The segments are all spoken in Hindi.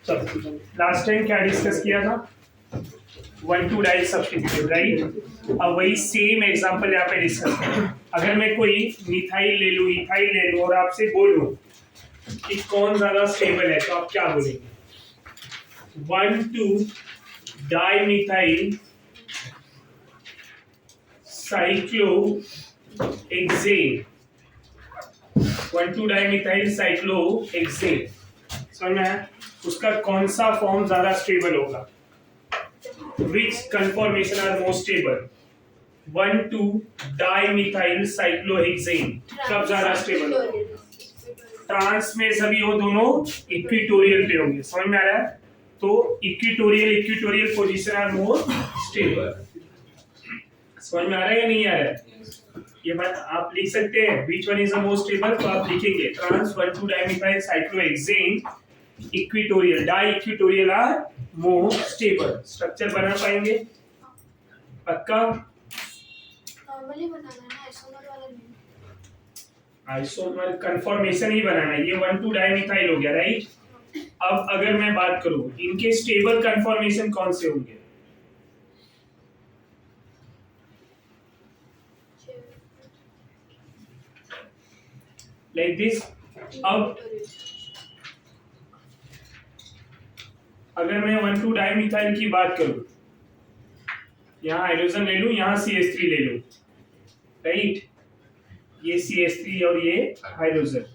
चलो लास्ट टाइम क्या डिस्कस किया था, 1,2 डाई सब्स्टिट्यूट, राइट। अब वही सेम एग्जांपल यहाँ पे डिस्कस करें। अगर मैं कोई मिथाइल ले लूँ, इथाइल ले लूँ और आपसे बोलूँ कि कौन ज्यादा स्टेबल है, तो आप क्या बोलेंगे? 1,2 di methyl cyclohexane, 1,2 di methyl cyclohexane, समझ में आया? उसका कौन सा फॉर्म ज्यादा स्टेबल होगा? Which conformation are more stable? 1,2 dimethyl cyclohexane कब ज्यादा स्टेबल होगा? ट्रांस में सभी वो दोनों इक्विटोरियल पे होंगे, समझ में आ रहा है? तो equatorial position are more stable. समझ में आ रहा है या नहीं आ रहा है? ये बात आप लिख सकते हैं, which one is the most stable, तो आप लिखेंगे trans 1,2 dimethyl cyclohexane equatorial, di equatorial are more stable. Structure बना पाएंगे पक्का? नॉर्मली बनाना है, आइसोमर वाला नहीं। आइसोमर कंफर्मेशन ही बनाना है। ये 1,2 डाइमिथाइल हो गया, राइट। अब अगर मैं बात करूं इनके स्टेबल कंफर्मेशन कौन से होंगे? Like this. अब अगर मैं 1,2 डाइमिथाइल की बात करूं, यहाँ हाइड्रोजन ले लूं, यहाँ CH3 ले लूं, राइट। ये CH3 और ये हाइड्रोजन,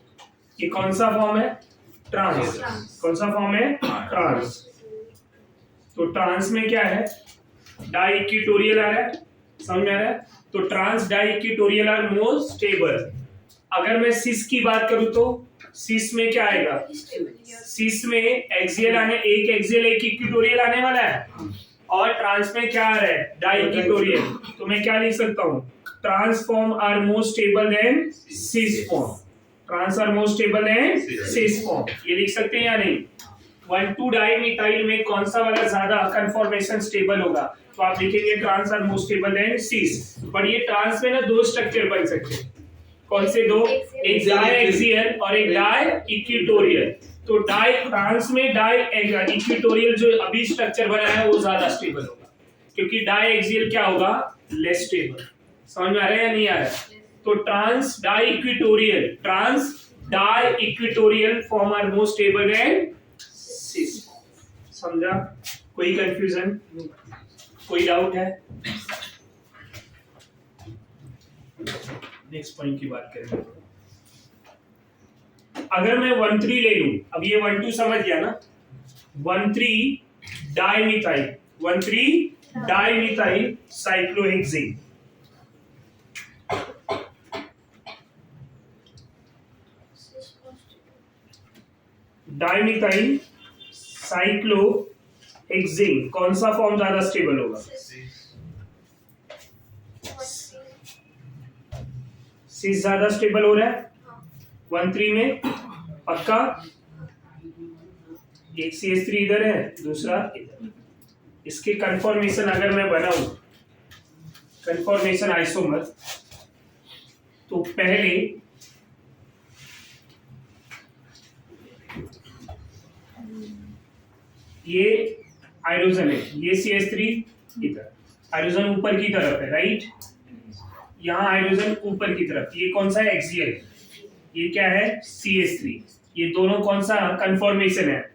ये कौन सा फॉर्म है? ट्रांस। कौन सा फॉर्म है? ट्रांस। तो ट्रांस में क्या है? डाई इक्विटोरियल आ रहा है, समझ में आ रहा है? तो trans di equatorial are more stable. अगर मैं सिस की बात करूं तो सिस में क्या आएगा? सिस में एक्सियल आने, एक एक्सियल एक इक्विटोरियल आने वाला है, और ट्रांस में क्या आ रहा है? Di equatorial. तो मैं क्या लिख सकता हूँ? Trans form are more stable than cis form. Trans are more stable than cis form, ये लिख सकते हैं या नहीं? 1,2 डाइमिथाइल में कौन सा वाला ज्यादा कंफर्मेशन स्टेबल होगा? तो आप लिखेंगे trans are more stable than cis. पर ये ट्रांस में ना दो स्ट्रक्चर बन सकते हैं। कौन से दो? एक डाई एक्सियल और एक डाई इक्विटोरियल। तो डाई ट्रांस में डाई इक्विटोरियल जो अभी स्ट्रक्चर बना है वो ज्यादा स्टेबल होगा, क्योंकि डाई एक्सियल क्या होगा? Less stable. समझ में आ रहा है या नहीं आ रहा है? तो trans di equatorial form are more stable than cis. समझा? कोई कंफ्यूजन, कोई डाउट है? नेक्स्ट पॉइंट की बात करें। अगर मैं 1,3 ले लूं, अब ये 1,2 समझ गया ना, 1,3 डाइमिथाइल साइक्लोहेक्सेन, डाइमिथाइल साइक्लोहेक्सेन कौन सा फॉर्म ज्यादा स्टेबल होगा? सिस ज्यादा स्टेबल हो रहा है 1,3 में, पक्का? एक CH3 इधर है, दूसरा इधर। इसके कंफर्मेशन अगर मैं बनाऊं, कंफर्मेशन आइसोमर, तो पहले ये हाइड्रोजन है, ये CH3 इधर, हाइड्रोजन ऊपर की तरफ है, राइट। यहाँ हाइड्रोजन ऊपर की तरफ, ये कौन सा है? एक्सियल। ये क्या है? CH3। ये दोनों कौन सा कंफर्मेशन है?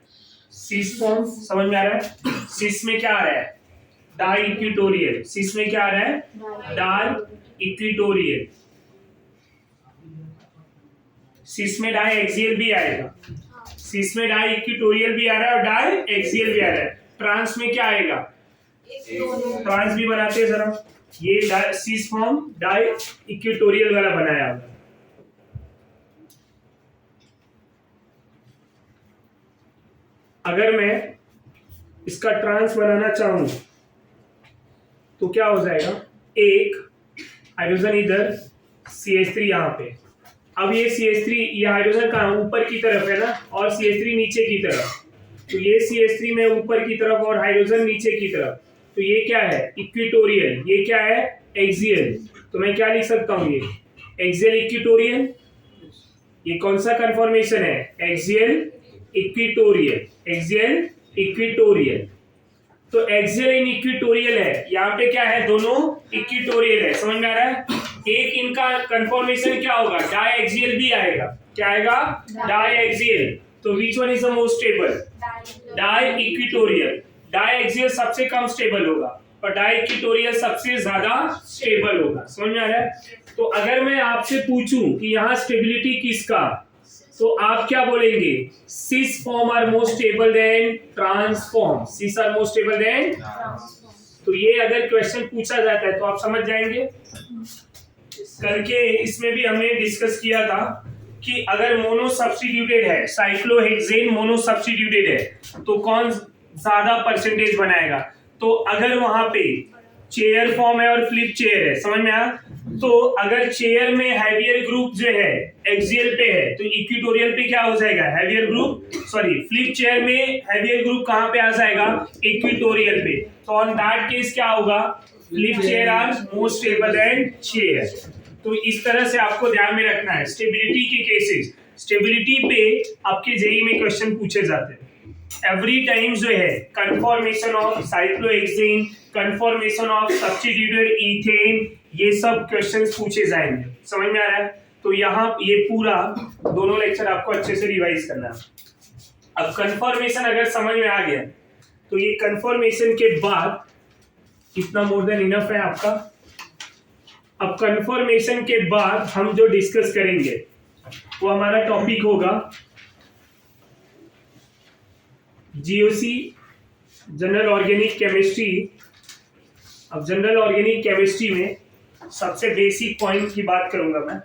Cis form. समझ में आ रहा है? सिस में क्या आ रहा है? Di equatorial. सिस में क्या आ रहा है? Di equatorial. सिस में डाई एक्सियल भी आएगा, सिस में डाई इक्विटोरियल भी आ रहा है और डाई एक्सियल भी आ रहा है। ट्रांस में क्या आएगा? ट्रांस भी बनाते हैं जरा। ये सिस फॉर्म डाई इक्विटोरियल वाला बनाया होगा। अगर मैं इसका ट्रांस बनाना चाहूं तो क्या हो जाएगा? एक हाइड्रोजन इधर, CH3 यहाँ पे। अब ये CH3, ये हाइड्रोजन कहाँ? ऊपर की तरफ है ना, और CH3 नीचे की तरफ। तो ये CH3 में ऊपर की तरफ और हाइड्रोजन नीचे की तरफ। तो ये क्या है? इक्विटोरियल। ये क्या है? एक्सियल। तो मैं क्या लिख सकता हूँ, ये एक्सियल इक्वेटोरियल, ये कौन सा कन्फॉर्मेशन है, एक्सियल इक्वेटोरियल, एक्सियल इक्वेटोरियल। तो एक्सियल इन इक्वेटोरियल है, यहाँ पे क्या है, दोनों इक्वेटोरियल है, समझ में आ रहा है। एक इनका कन्फॉर्मेशन क्या होगा, डाई एक्सियल भी आएगा, क्या आएगा, डाई एक्सियल। तो which one is the most stable, di equatorial. Di axial सबसे कम स्टेबल होगा और डाई इक्वेटोरियल सबसे ज्यादा स्टेबल होगा, समझ में आ रहा है। तो अगर मैं आपसे पूछूं कि यहाँ स्टेबिलिटी किसका, तो आप क्या बोलेंगे, cis form are more stable than trans form, cis are more stable than. तो ये अगर क्वेश्चन पूछा जाता है तो आप समझ जाएंगे। करके इसमें भी हमने डिस्कस किया था कि अगर मोनो सब्स्टिट्यूटेड है, साइक्लोहेक्सेन मोनो सब्स्टिट्यूटेड है, तो कौन ज्यादा परसेंटेज बनाएगा। तो अगर वहां पे चेयर फॉर्म है और फ्लिप चेयर है, समझ में आया। तो अगर चेयर में हैवियर ग्रुप जो है एक्सियल पे है, तो इक्वेटोरियल पे क्या हो जाएगा, heavier group, sorry flip chair में हैवियर ग्रुप कहां पे आ जाएगा, इक्वेटोरियल पे। तो ऑन दैट केस क्या होगा, flip chair are more stable than chair. तो इस तरह से आपको ध्यान में रखना है स्टेबिलिटी के केसेस। स्टेबिलिटी पे आपके जेईई में क्वेश्चन पूछे जाते हैं एवरी टाइम जो है, conformation of cyclohexane, conformation of substituted ethane, ये सब क्वेश्चंस पूछे जाएंगे, समझ में आ रहा है। तो यहाँ ये पूरा दोनों लेक्चर आपको अच्छे से रिवाइज करना है। अब कन्फॉर्मेशन अगर समझ में आ गया, तो ये कन्फॉर्मेशन के बाद इतना मोर देन इनफ है आपका। अब कन्फॉर्मेशन के बाद हम जो डिस्कस करेंगे वो हमारा टॉपिक होगा जीओसी, जनरल ऑर्गेनिक केमिस्ट्री। अब जनरल ऑर्गेनिक केमिस्ट्री में सबसे बेसिक पॉइंट की बात करूंगा मैं।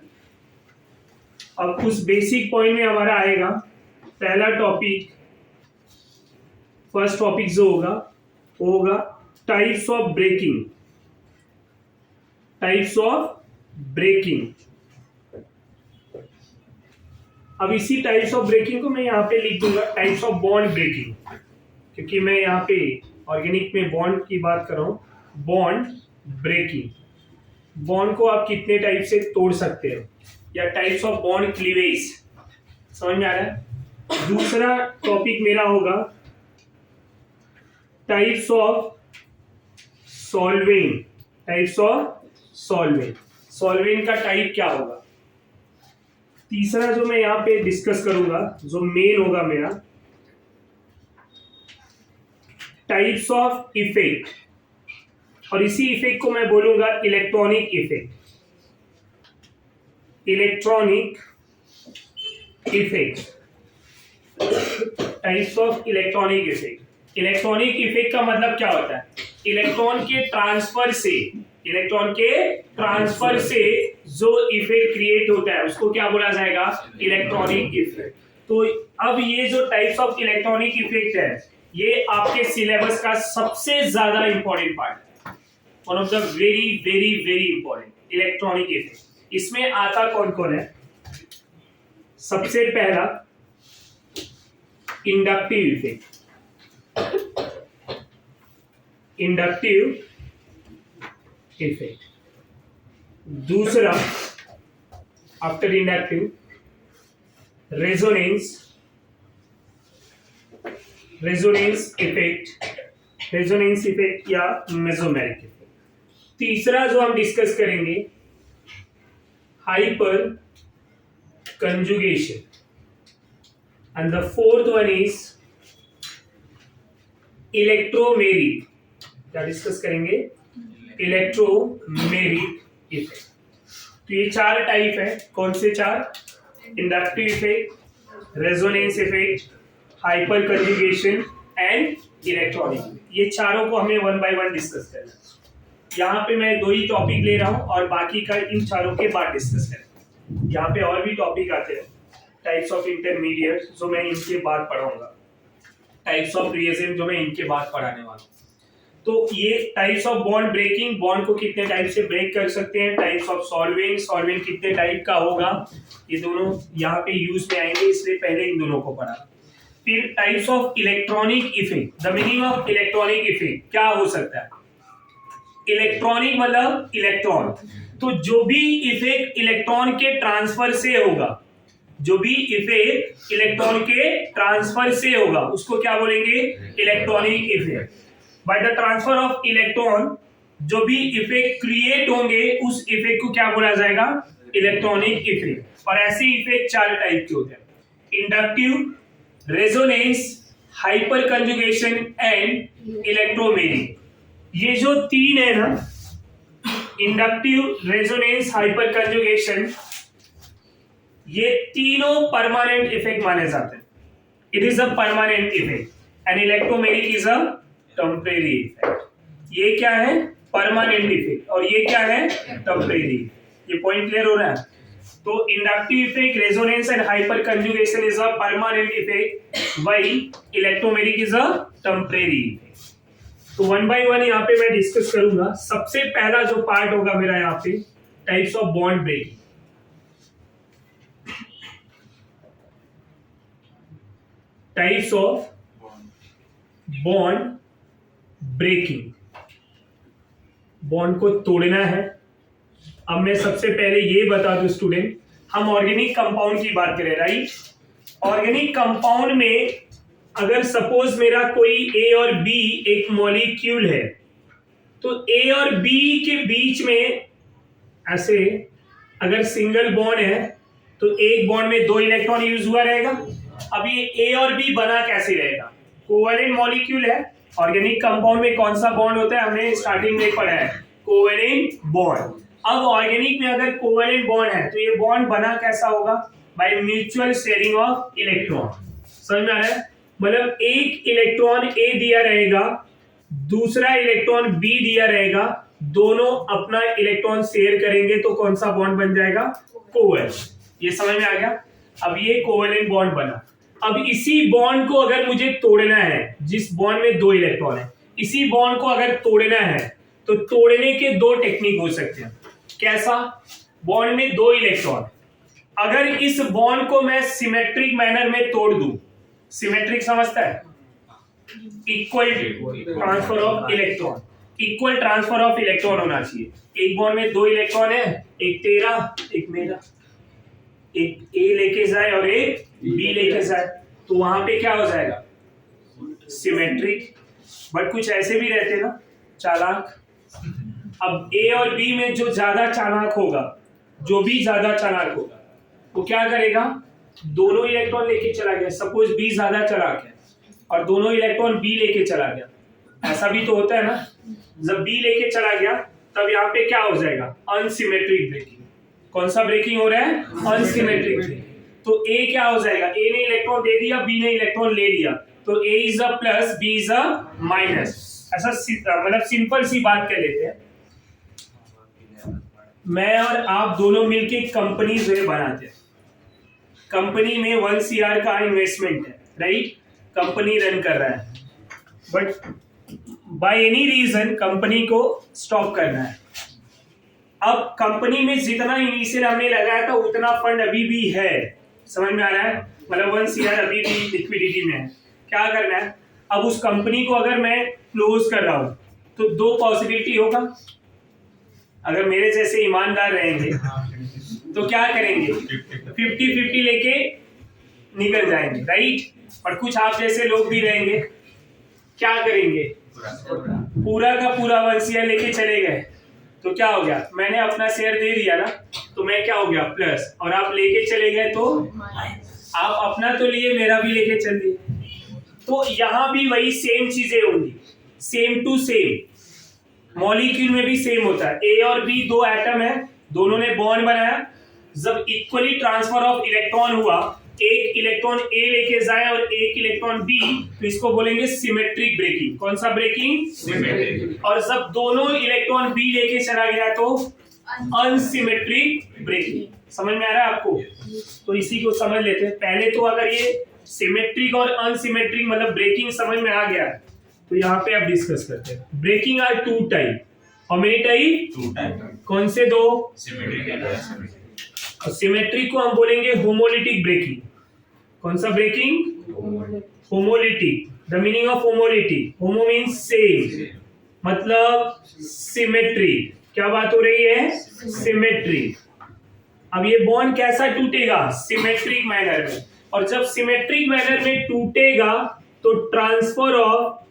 अब उस बेसिक पॉइंट में हमारा आएगा पहला टॉपिक, फर्स्ट टॉपिक जो होगा वो होगा types of breaking, types of breaking. अब इसी टाइप्स ऑफ ब्रेकिंग को मैं यहाँ पे लिख दूंगा टाइप्स ऑफ बॉन्ड ब्रेकिंग, क्योंकि मैं यहाँ पे ऑर्गेनिक में बॉन्ड की बात कर रहा हूँ। बॉन्ड ब्रेकिंग, बॉन्ड को आप कितने टाइप से तोड़ सकते हो, या टाइप्स ऑफ बॉन्ड क्लीवेज, समझ में आ रहा है। दूसरा टॉपिक मेरा होगा types of solvent, types of solvent, solvent का टाइप क्या होगा। तीसरा जो मैं यहाँ पे डिस्कस करूंगा, जो मेन होगा मेरा, टाइप्स ऑफ इफेक्ट, और इसी इफेक्ट को मैं बोलूंगा electronic effect, electronic effect, types of electronic effect. Electronic effect का मतलब क्या होता है, इलेक्ट्रॉन के ट्रांसफर से, इलेक्ट्रॉन के ट्रांसफर से जो इफेक्ट क्रिएट होता है उसको क्या बोला जाएगा, इलेक्ट्रॉनिक इफेक्ट। तो अब ये जो टाइप्स ऑफ इलेक्ट्रॉनिक इफेक्ट है, ये आपके सिलेबस का सबसे ज्यादा इंपॉर्टेंट पार्ट है, one of the very very very important, electronic effect. इसमें आता कौन कौन है, सबसे पहला इंडक्टिव इफेक्ट, इंडक्टिव इफेक्ट। दूसरा after inductive resonance, resonance effect, resonance effect या मेसोमेरिक इफेक्ट। तीसरा जो हम डिस्कस करेंगे hyper conjugation, and the fourth one is electromeric, क्या डिस्कस करेंगे, इलेक्ट्रोमेरिक इफेक्ट। तो ये चार टाइप है, कौन से चार, inductive effect, resonance effect, hyper conjugation and electronic. ये चारों को हमें वन बाय वन डिस्कस करना है। यहाँ पे मैं 2 ही टॉपिक ले रहा हूँ और बाकी का इन चारों के बाद डिस्कस करें। यहाँ पे और भी टॉपिक आते हैं, टाइप्स ऑफ इंटरमीडिएट जो मैं इनके बाद पढ़ाऊंगा, टाइप्स ऑफ रिएजेंट जो मैं इनके बाद पढ़ाने वाला हूँ। तो ये types of bond breaking, bond को कितने टाइप से ब्रेक कर सकते हैं, टाइप्स ऑफ सॉल्वेंट, सॉल्वेंट कितने टाइप का होगा, ये दोनों यहाँ पे यूज में आएंगे, इसलिए पहले इन दोनों को पढ़ा। फिर types of electronic effect, the meaning of electronic effect क्या हो सकता है। इलेक्ट्रॉनिक मतलब इलेक्ट्रॉन, तो जो भी इफेक्ट इलेक्ट्रॉन के ट्रांसफर से होगा, जो भी इफेक्ट इलेक्ट्रॉन के ट्रांसफर से होगा उसको क्या बोलेंगे? Electronic effect. By the transfer of electron जो भी इफेक्ट क्रिएट होंगे उस इफेक्ट को क्या बोला जाएगा? Electronic effect. और ऐसे इफेक्ट 4 टाइप के होते हैं, inductive, resonance, hyper conjugation and electromeric. ये जो 3 है ना, इंडक्टिव, रेजोनेंस, हाइपर कंजुगेशन, ये तीनों परमानेंट इफेक्ट माने जाते हैं। It is a permanent effect and electromeric is a temporary effect. ये क्या है? परमानेंट इफेक्ट, और ये क्या है? टेम्परेरी। ये पॉइंट क्लियर हो रहा है? तो inductive effect, resonance and hyper conjugation is a permanent effect, while electromeric is a temporary effect. तो 1 by 1 यहाँ पे मैं डिस्कस करूंगा। सबसे पहला जो पार्ट होगा मेरा यहाँ पे, types of bond breaking. Types of bond breaking, bond को तोड़ना है। अब मैं सबसे पहले ये बता दूं स्टूडेंट, हम ऑर्गेनिक कंपाउंड की बात करें, राइट? ऑर्गेनिक कंपाउंड में अगर सपोज मेरा कोई ए और बी एक मॉलिक्यूल है, तो ए और बी के बीच में ऐसे अगर सिंगल बॉन्ड है तो एक बॉन्ड में 2 इलेक्ट्रॉन यूज हुआ रहेगा। अब ये ए और बी बना कैसे रहेगा? कोवेलेंट मॉलिक्यूल है। ऑर्गेनिक कंपाउंड में कौन सा बॉन्ड होता है? हमने स्टार्टिंग में पढ़ा है, कोवेलेंट बॉन्ड। अब ऑर्गेनिक में अगर कोवेलेंट बॉन्ड है तो ये बॉन्ड बना कैसा होगा? By mutual sharing of electron. समझ में आ रहा है? मतलब एक इलेक्ट्रॉन ए दिया रहेगा, दूसरा इलेक्ट्रॉन बी दिया रहेगा, दोनों अपना इलेक्ट्रॉन शेयर करेंगे तो कौन सा बॉन्ड बन जाएगा? कोवेलेंट। ये समझ में आ गया? अब ये कोवेलेंट बॉन्ड बना। अब इसी बॉन्ड को अगर मुझे तोड़ना है, जिस बॉन्ड में 2 इलेक्ट्रॉन है, इसी बॉन्ड को अगर तोड़ना है तो तोड़ने के 2 टेक्निक हो सकते हैं। कैसा? बॉन्ड में 2 इलेक्ट्रॉन, अगर इस बॉन्ड को मैं सिमेट्रिक मैनर में तोड़ दूं, सिमेट्रिक समझता है? Equal transfer of electron, equal transfer of electron होना चाहिए। एक बॉन्ड में 2 इलेक्ट्रॉन है, एक तेरा एक मेरा, एक ए लेके जाए और एक बी लेके जाए, तो वहां पे क्या हो जाएगा? सिमेट्रिक। बट कुछ ऐसे भी रहते हैं ना चालाक। अब ए और बी में जो ज्यादा चालाक होगा, जो भी ज्यादा चालाक होगा, वो क्या करेगा? दोनों इलेक्ट्रॉन लेके चला गया। सपोज बी ज्यादा चालाक है और दोनों इलेक्ट्रॉन बी लेके चला गया, ऐसा भी तो होता है ना। जब बी लेके चला गया तब यहाँ पे क्या हो जाएगा? Unsymmetric breaking. कौन सा ब्रेकिंग हो रहा है? Unsymmetric breaking. तो ए क्या हो जाएगा? ए ने इलेक्ट्रॉन दे दिया, बी ने इलेक्ट्रॉन ले लिया, तो A is a plus, B is a minus. ऐसा मतलब सिंपल सी बात कर लेते हैं। मैं और आप दोनों मिलके कंपनी जो है बनाते हैं, कंपनी में 1 CR का इन्वेस्टमेंट है, राइट? कंपनी रन कर रहा है, but by any reason company को स्टॉप करना है। अब कंपनी में जितना इनिशियल हमने लगाया था उतना फंड अभी भी है। समझ में आ रहा है? मतलब 1 CR अभी भी लिक्विडिटी में है। क्या करना है? अब उस कंपनी को अगर मैं क्लोज कर रहा हूं तो 2 पॉसिबिलिटी होगा। अगर मेरे जैसे ईमानदार रहेंगे तो क्या करेंगे? 50-50 लेके निकल जाएंगे, राइट? और कुछ आप जैसे लोग भी रहेंगे, क्या करेंगे? पूरा का पूरा 1 CR लेके चले गए, तो क्या हो गया? मैंने अपना शेयर दे दिया ना, तो मैं क्या हो गया? प्लस। और आप लेके चले गए तो आप अपना तो लिए, मेरा भी लेके चल दिए। तो यहां भी वही सेम चीजें होंगी, सेम टू सेम। मॉलिक्यूल में भी सेम होता है। ए और बी 2 एटम है, दोनों ने बॉन्ड बनाया, जब इक्वली ट्रांसफर ऑफ इलेक्ट्रॉन हुआ, एक इलेक्ट्रॉन ए लेके जाए और एक इलेक्ट्रॉन बी, तो इसको बोलेंगे सिमेट्रिक ब्रेकिंग। कौन सा ब्रेकिंग? सिमेट्रिक। और जब दोनों इलेक्ट्रॉन बी लेके चला गया तो अनसिमेट्रिक ब्रेकिंग। समझ में आ रहा है आपको? तो इसी को समझ लेते हैं पहले। तो अगर ये सिमेट्रिक और अनसिमेट्रिक मतलब ब्रेकिंग समझ में आ गया तो यहाँ पे आप डिस्कस करते हैं। Breaking are 2 type. How many type? 2 type. कौन से 2? Symmetric and asymmetric. और सिमेट्रिक को हम बोलेंगे होमोलिटिक ब्रेकिंग। कौन सा breaking? Homolytic. The meaning of homolytic, homo means same, मतलब सिमेट्री। क्या बात हो रही है? सिमेट्री। अब ये बॉन्ड कैसा टूटेगा? सिमेट्रिक मैनर में। और जब सिमेट्रिक मैनर में टूटेगा तो transfer of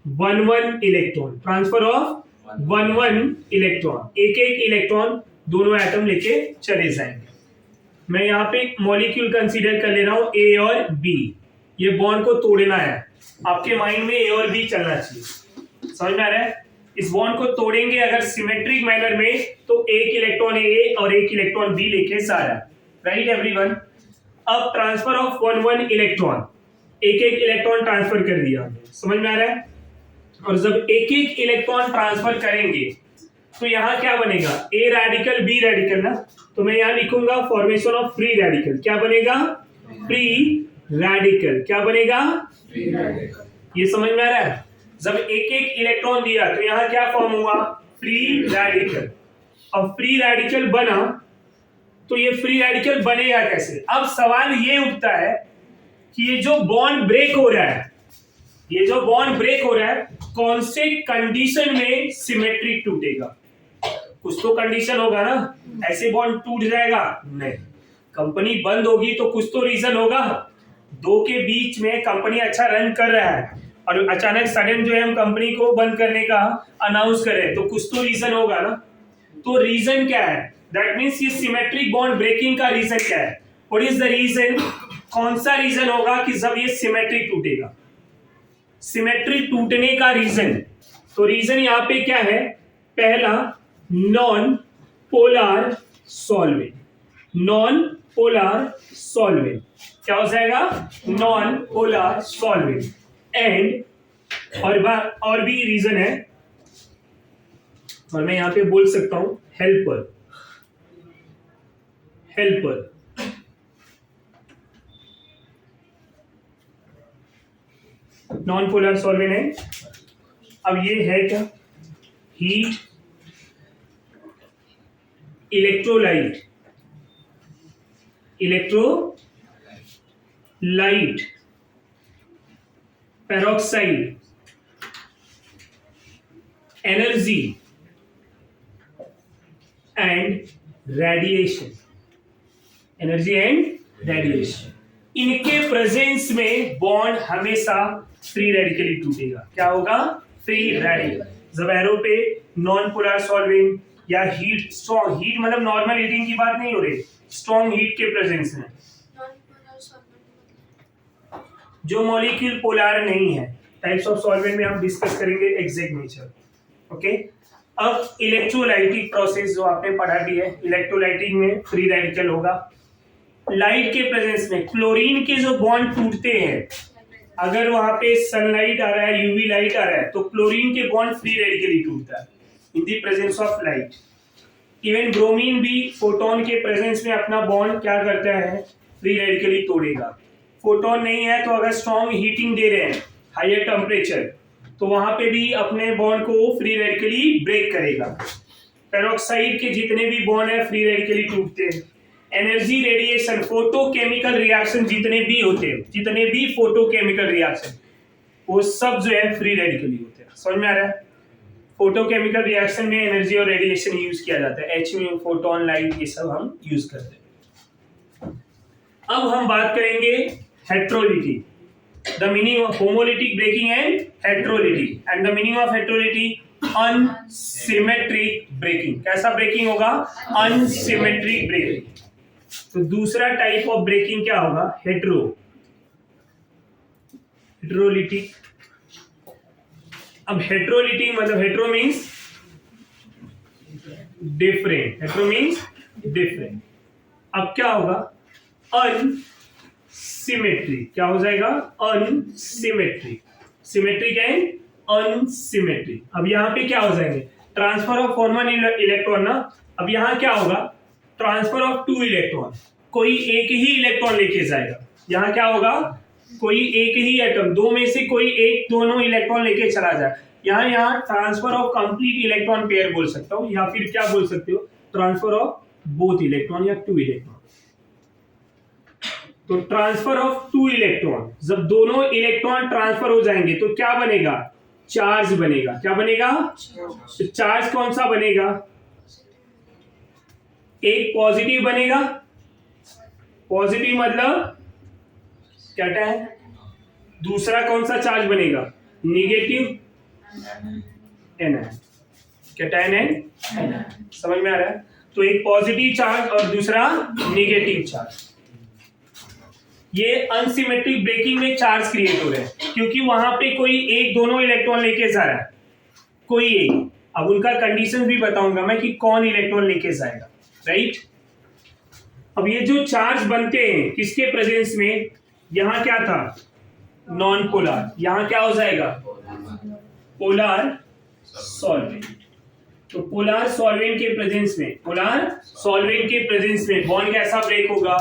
1 electron, transfer of 1 electron, एक एक इलेक्ट्रॉन दोनों एटम लेके चले जाएंगे। मैं यहाँ पे मॉलिक्यूल कंसीडर कर ले रहा हूं ए और बी। ये बॉन्ड को तोड़ना है, आपके माइंड में ए और बी चलना चाहिए। समझ में आ रहा है? इस बॉन्ड को तोड़ेंगे अगर सिमेट्रिक मैनर में तो एक इलेक्ट्रॉन ए और एक इलेक्ट्रॉन बी लेके सारा। Right everyone? अब ट्रांसफर ऑफ 1 इलेक्ट्रॉन, एक एक इलेक्ट्रॉन ट्रांसफर कर दिया। समझ में आ रहा है? और जब एक एक इलेक्ट्रॉन ट्रांसफर करेंगे तो यहां क्या बनेगा? ए रेडिकल बी रेडिकल ना, तो मैं यहां लिखूंगा फॉर्मेशन ऑफ फ्री रेडिकल। क्या बनेगा? Free radical. क्या बनेगा? Free radical. ये समझ में आ रहा है? जब एक एक इलेक्ट्रॉन दिया तो यहां क्या फॉर्म हुआ? Free radical. अब फ्री रेडिकल बना तो ये फ्री रेडिकल बनेगा कैसे? अब सवाल ये उठता है कि ये जो बॉन्ड ब्रेक हो रहा है, ये जो बॉन्ड ब्रेक हो रहा है कौन से कंडीशन में सिमेट्रिक टूटेगा? कुछ तो कंडीशन होगा ना, ऐसे बॉन्ड टूट जाएगा नहीं। कंपनी बंद होगी तो कुछ तो रीजन होगा। दो के बीच में कंपनी अच्छा रन कर रहा है और अचानक सडन जो है हम कंपनी को बंद करने का अनाउंस करें तो कुछ तो रीजन होगा ना। तो रीजन क्या है? दैट मीन्स ये सिमेट्रिक बॉन्ड ब्रेकिंग का रीजन क्या है? What is the reason? कौन सा रीजन होगा कि जब ये सिमेट्रिक टूटेगा? सिमेट्रिक टूटने का रीजन, तो रीजन यहां पे क्या है? पहला, non polar solvent. Non polar solvent क्या हो जाएगा? Non polar solvent. एंड और भी रीजन है, और मैं यहां पे बोल सकता हूं helper. Helper non polar solvent है। अब ये है क्या? Heat, electrolyte, peroxide, energy and radiation. Energy and radiation, इनके प्रेजेंस में बॉन्ड हमेशा फ्री रेडिकली टूटेगा। क्या होगा? Free radical. जब एरो पे नॉन पोलर सॉल्वेंट या हीट, स्ट्रॉन्ग हीट मतलब नॉर्मल हीटिंग की बात नहीं हो रही, स्ट्रॉन्ग हीट के प्रेजेंस में जो मॉलिक्यूल पोलर नहीं है, टाइप्स ऑफ सॉल्वेंट में हम डिस्कस करेंगे एग्जैक्ट नेचर। ओके, अब इलेक्ट्रोलाइटिक प्रोसेस जो आपने पढ़ा भी है, इलेक्ट्रोलाइटिक में फ्री रेडिकल होगा। लाइट के प्रेजेंस में क्लोरीन के जो बॉन्ड टूटते हैं, अगर वहां पे सनलाइट आ रहा है, यूवी लाइट आ रहा है, तो क्लोरीन के बॉन्ड फ्री रेडिकली टूटता है in the presence of light. Even bromine भी फोटोन के प्रेजेंस में अपना बॉन्ड क्या करता है? Free radically तोड़ेगा। फोटोन नहीं है तो अगर स्ट्रॉन्ग हीटिंग दे रहे हैं, हायर टेम्परेचर, तो वहां पे भी अपने बॉन्ड को फ्री रेडिकली ब्रेक करेगा। पेरोक्साइड के जितने भी बॉन्ड है फ्री रेडिकली टूटते हैं। एनर्जी, रेडिएशन, फोटोकेमिकल रिएक्शन जितने भी होते हैं, जितने भी फोटोकेमिकल रिएक्शन, वो सब जो है फ्री रेडिकली होते हैं। समझ में आ रहा है? फोटोकेमिकल रिएक्शन में एनर्जी और रेडिएशन यूज किया जाता है, HU, फोटोन, लाइट, ये सब हम यूज करते हैं। अब हम बात करेंगे heterolytic, the meaning of homolytic breaking and heterolytic. And the meaning of heterolytic, unsymmetric breaking. कैसा ब्रेकिंग होगा? Unsymmetric breaking. तो दूसरा टाइप ऑफ ब्रेकिंग क्या होगा? हेट्रोलिटिक। अब हेट्रोलिटिक मतलब hetero means different, hetero means different. अब क्या होगा? अनसिमेट्रिक। क्या हो जाएगा? अनसिमेट्रिक। Symmetric and unsymmetric. अब यहां पे क्या हो जाएंगे? ट्रांसफर ऑफ 1 इलेक्ट्रॉन ना, अब यहां क्या होगा? ट्रांसफर ऑफ 2 इलेक्ट्रॉन, कोई एक ही इलेक्ट्रॉन लेके जाएगा। यहां क्या होगा? कोई एक ही एटम, दो में से कोई एक दोनों इलेक्ट्रॉन लेके चला जाए। यहां transfer of complete electron pair बोल सकता हूं, या फिर क्या बोल सकते हो? ट्रांसफर ऑफ बोथ इलेक्ट्रॉन या 2 इलेक्ट्रॉन। तो ट्रांसफर ऑफ 2 इलेक्ट्रॉन, जब दोनों इलेक्ट्रॉन ट्रांसफर हो जाएंगे तो क्या बनेगा? चार्ज बनेगा। क्या बनेगा? तो चार्ज कौन सा बनेगा? एक पॉजिटिव बनेगा, पॉजिटिव मतलब क्या है, दूसरा कौन सा चार्ज बनेगा? Negative anion. कैटायन एंड, समझ में आ रहा है? तो एक पॉजिटिव चार्ज और दूसरा निगेटिव चार्ज। ये अनसिमेट्रिक ब्रेकिंग में चार्ज क्रिएट हो रहे हैं क्योंकि वहां पे कोई एक दोनों इलेक्ट्रॉन लेके जा रहा है, कोई एक। अब उनका कंडीशन भी बताऊंगा मैं कि कौन इलेक्ट्रॉन लेके जाएगा, राइट। अब ये जो चार्ज बनते हैं किसके प्रेजेंस में, यहां क्या था? Non polar. यहां क्या हो जाएगा? Polar solvent. तो पोलर सॉल्वेंट के प्रेजेंस में, पोलर सॉल्वेंट के प्रेजेंस में बॉन्ड कैसा ब्रेक होगा?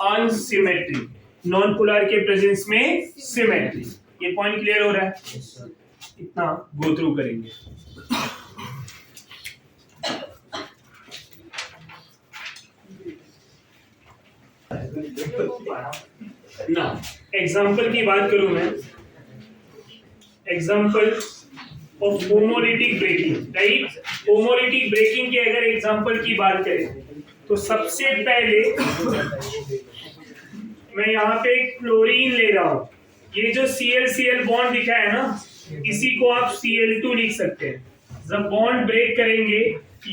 अनसिमेट्रिक। नॉन पोलर के प्रेजेंस में सिमेट्रिक। ये पॉइंट क्लियर हो रहा है? इतना गो थ्रू करेंगे। ना एग्जाम्पल की बात करूं मैं, example of homolytic breaking, right. Homolytic breaking के अगर एग्जाम्पल की बात करें तो सबसे पहले मैं यहाँ पे क्लोरीन ले रहा हूं। ये जो Cl बॉन्ड दिखा है ना, इसी को आप Cl2 लिख सकते हैं। जब बॉन्ड ब्रेक करेंगे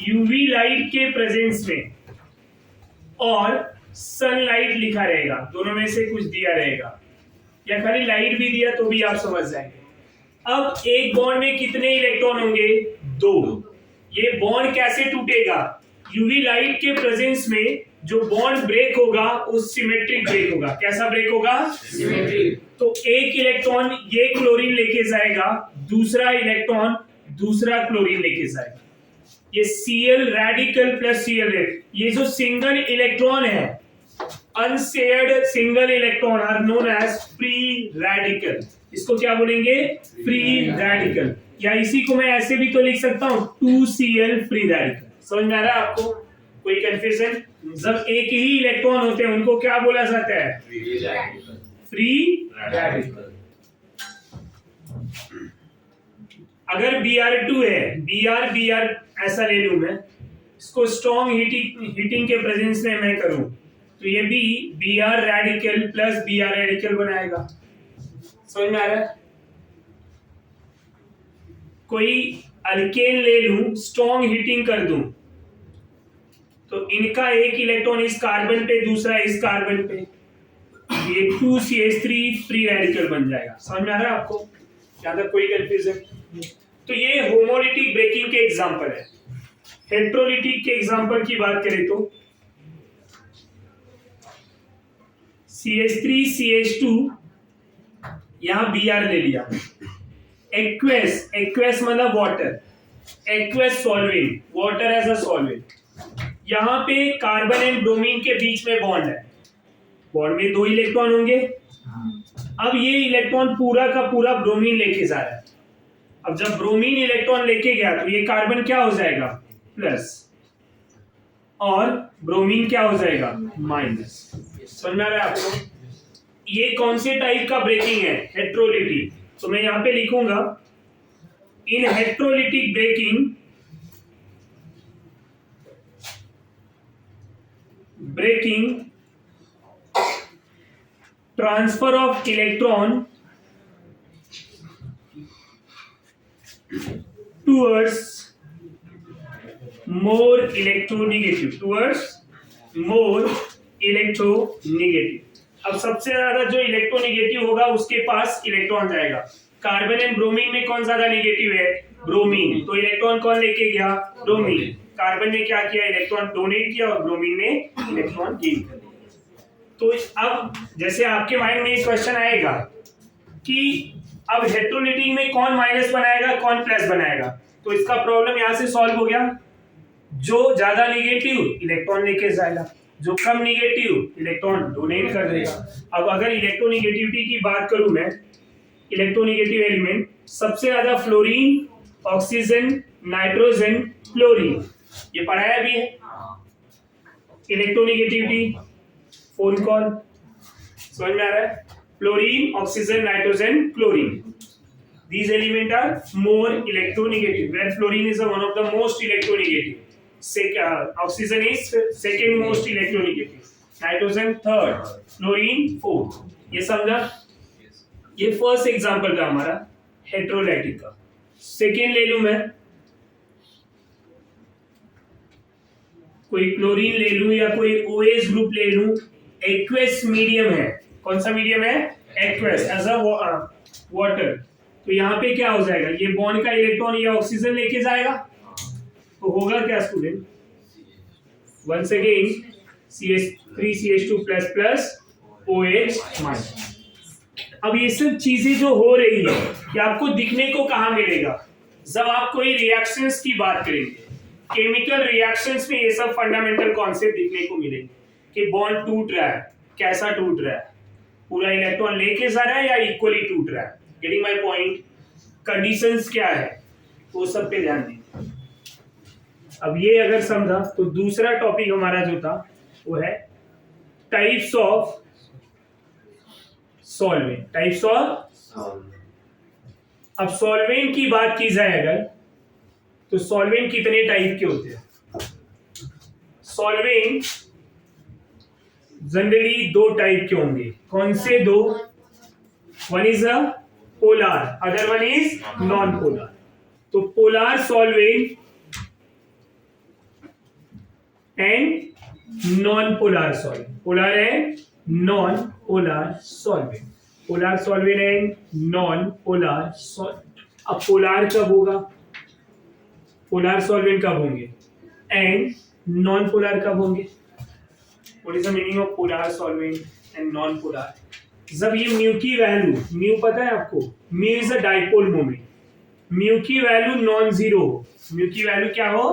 यूवी लाइट के प्रेजेंस में और सनलाइट लिखा रहेगा, दोनों में से कुछ दिया रहेगा, या खाली लाइट भी दिया तो भी आप समझ जाएंगे। अब एक बॉन्ड में कितने इलेक्ट्रॉन होंगे? 2। ये बॉन्ड कैसे टूटेगा? यूवी लाइट के प्रेजेंस में जो बॉन्ड ब्रेक होगा वो सिमेट्रिक ब्रेक होगा। कैसा ब्रेक होगा? सिमेट्रिक। तो एक इलेक्ट्रॉन ये क्लोरीन लेके जाएगा, दूसरा इलेक्ट्रॉन दूसरा क्लोरीन लेके जाएगा। ये Cl रेडिकल प्लस Cl, ये जो सिंगल इलेक्ट्रॉन है, unshared single electron are known as free radical. इसको क्या बोलेंगे? Free radical. या इसी को मैं ऐसे भी तो लिख सकता हूं 2Cl फ्री रेडिकल। समझ में आ रहा है आपको? कोई कंफ्यूजन? जब एक ही इलेक्ट्रॉन होते हैं उनको क्या बोला जाता है? Free radical. अगर Br2 है, Br ऐसा ले लूं मैं, इसको स्ट्रॉन्ग हीटिंग के प्रेजेंस में मैं करूं तो ये भी Br radical plus Br radical बनाएगा। समझ में आ रहा है? कोई अल्केन ले लूं, स्ट्रॉन्ग हीटिंग कर दूं तो इनका एक इलेक्ट्रॉन इस कार्बन पे, दूसरा इस कार्बन पे, ये 2CH3 फ्री रेडिकल बन जाएगा। समझ में आ रहा है आपको? यहां तक कोई कंफ्यूजन? तो ये होमोलिटिक ब्रेकिंग के एग्जांपल है। हेट्रोलिटिक के एग्जांपल की बात करें तो CH3 CH2, यहां Br ले लिया। एक्वेस मतलब water, aqueous solvent, water as a solvent. यहां पे कार्बन एंड ब्रोमीन के बीच में बॉन्ड है, बॉन्ड में 2 इलेक्ट्रॉन होंगे। अब ये इलेक्ट्रॉन पूरा का पूरा ब्रोमीन लेके जा रहा है। अब जब ब्रोमीन इलेक्ट्रॉन लेके गया तो ये कार्बन क्या हो जाएगा? प्लस, और ब्रोमीन क्या हो जाएगा? माइनस। समझ में आ रहा है आपको? ये कौन से टाइप का ब्रेकिंग है? हेट्रोलिटिक। तो मैं यहां पे लिखूंगा in heterolytic breaking transfer of electron towards more electronegative, अब सबसे ज्यादा जो इलेक्ट्रोनेगेटिव होगा उसके पास इलेक्ट्रॉन जाएगा। कार्बन एंड ब्रोमीन में कौन ज्यादा नेगेटिव है? ब्रोमीन। तो इलेक्ट्रॉन कौन लेके गया? ब्रोमीन। कार्बन ने क्या किया? इलेक्ट्रॉन डोनेट किया और ब्रोमीन ने इलेक्ट्रॉन गेन कर लिया। तो अब जैसे आपके माइंड में एक क्वेश्चन आएगा कि अब हेट्रोलिटिक में कौन माइनस बनाएगा, कौन प्लस बनाएगा? तो इसका प्रॉब्लम यहां से सॉल्व हो गया। जो ज्यादा नेगेटिव इलेक्ट्रॉन लेके जाएगा, जो कम नेगेटिव इलेक्ट्रॉन डोनेट कर देगा। अब अगर इलेक्ट्रोनेगेटिविटी की बात करूं मैं, इलेक्ट्रोनेगेटिव एलिमेंट सबसे ज्यादा फ्लोरीन, ऑक्सीजन, नाइट्रोजन, क्लोरीन, ये पढ़ाया भी है। इलेक्ट्रोनेगेटिविटी फोन कॉल, समझ में आ रहा है? Fluorine, oxygen, nitrogen, chlorine. These elements are more electronegative, where fluorine is one of the most electronegative. Oxygen is second most electronegative, nitrogen third, fluorine fourth. ये समझा? ये फर्स्ट एग्जांपल था हमारा हेटेरोलाइटिक का। सेकेंड ले लूं मैं, कोई क्लोरीन ले लूं या कोई OH ग्रुप ले लूं, एक्वेस मीडियम है। कौन सा मीडियम है? Aqueous, as a water. तो यहाँ पे क्या हो जाएगा, ये बॉन्ड का इलेक्ट्रॉन ये ऑक्सीजन लेके जाएगा, तो होगा क्या student? Once again CH3CH2++ OH-। अब ये सब चीजें जो हो रही है, ये आपको दिखने को कहाँ मिलेगा? जब आप कोई रिएक्शंस की बात करेंगे, केमिकल रिएक्शंस में ये सब फंडामेंटल कॉन्सेप्ट दिखने को मिलेंगे कि बॉन्ड टूट रहा है, कैसा टूट रहा है, पूरा इलेक्ट्रॉन लेके जा रहा है या इक्वली टूट रहा है। Getting my point? कंडीशंस क्या है, वो सब पे ध्यान दें। अब ये अगर समझा तो दूसरा टॉपिक हमारा जो था वो है types of solvent. Types of, अब सॉल्वेंट की बात की जाए अगर, तो सॉल्वेंट कितने टाइप के होते हैं? सॉल्वेंट जनरली दो टाइप के होंगे। कौन से दो? One is a polar, other one is non polar. तो polar solvent and non polar solvent, polar and non polar solvent, polar solvent and non polar solvent. अब पोलर कब होगा, पोलर सॉल्वेंट कब होंगे, एंड नॉन पोलर कब होंगे? What is the meaning of polar solvent and non polar? जब ये म्यू की वैल्यू, म्यू पता है आपको, mu is a dipole moment, mu की वैल्यू नॉन जीरो, म्यू की वैल्यू क्या हो?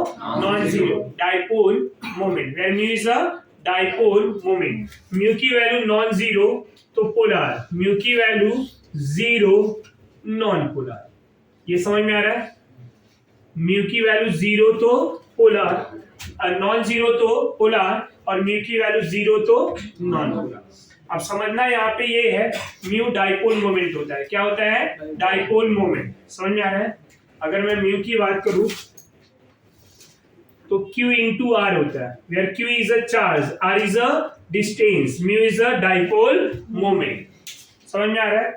Non zero, dipole moment, where mu is a dipole moment, mu की वैल्यू नॉन जीरो तो पोलर, म्यू की वैल्यू जीरो नॉन पोलर। ये समझ में आ रहा है? म्यू की वैल्यू जीरो तो पोलर, नॉन जीरो तो पोलर, और म्यू की वैल्यू जीरो तो नॉन पोलर। अब समझना यहाँ पे ये है, म्यू डाइपोल मोमेंट होता है। क्या होता है? Dipole moment. समझ में आ रहा है? अगर मैं म्यू की बात करूं तो Q into R होता है, where Q is a charge, R is a distance, mu is a dipole moment। समझ में आ रहा है?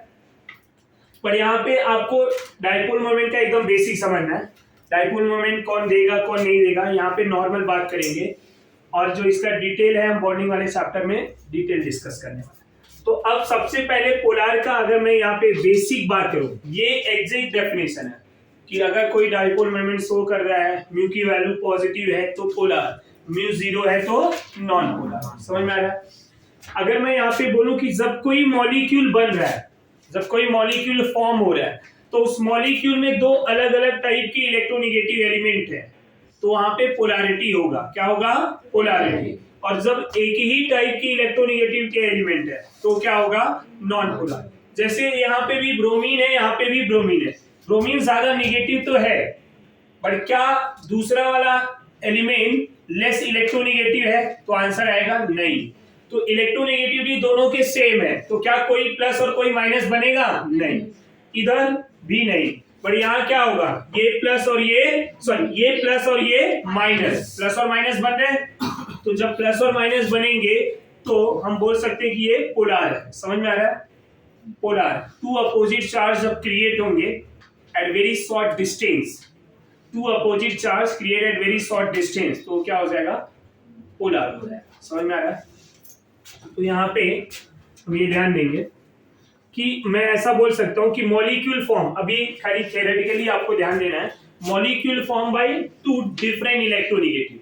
पर यहाँ पे आपको डाइपोल मोमेंट का एकदम बेसिक समझना है। डाइपोल मोमेंट कौन देगा कौन नहीं देगा, यहाँ पे नॉर्मल बात करेंगे, और जो इसका डिटेल है हम बॉन्डिंग वाले चैप्टर में डिटेल डिस्कस करने वाले। तो अब सबसे पहले पोलर का अगर मैं यहाँ पे बेसिक बात करूं, ये एग्जैक्ट डेफिनेशन है कि अगर कोई डाइपोल मोमेंट शो कर रहा है, म्यू की वैल्यू पॉजिटिव है तो पोलर, म्यू जीरो है तो नॉन पोलर। समझ में आ रहा है? अगर मैं यहाँ पे बोलूं कि जब कोई मॉलिक्यूल बन रहा है, जब कोई मॉलिक्यूल फॉर्म हो रहा है, तो उस मॉलिक्यूल में दो अलग अलग टाइप की इलेक्ट्रोनेगेटिव एलिमेंट है, तो वहां पे पोलैरिटी होगा। क्या होगा? पोलैरिटी। और जब एक ही टाइप की इलेक्ट्रोनेगेटिव के एलिमेंट है तो क्या होगा? Non polar. जैसे यहाँ पे भी ब्रोमीन है, यहाँ पे भी ब्रोमीन है, ब्रोमीन ज्यादा निगेटिव तो है, बट क्या दूसरा वाला एलिमेंट लेस इलेक्ट्रोनेगेटिव है? तो आंसर आएगा नहीं। तो इलेक्ट्रोनेगेटिविटी दोनों के सेम है, तो क्या कोई प्लस और कोई माइनस बनेगा? नहीं, इधर भी नहीं। पर यहाँ क्या होगा? ये प्लस और ये प्लस और ये माइनस, प्लस और माइनस बन रहे हैं। तो जब प्लस और माइनस बनेंगे तो हम बोल सकते हैं कि ये पोलर है। समझ में आ रहा है? पोलर, टू अपोजिट चार्ज जब क्रिएट होंगे at very short distance, two opposite charge create at very short distance, तो क्या हो जाएगा? पोलर हो जाएगा। समझ में आ रहा है? तो यहाँ पे हम ये ध्यान देंगे कि मैं ऐसा बोल सकता हूं कि मॉलिक्यूल फॉर्म, अभी खाली थ्योरेटिकली आपको ध्यान देना है, molecule form by two different electronegative,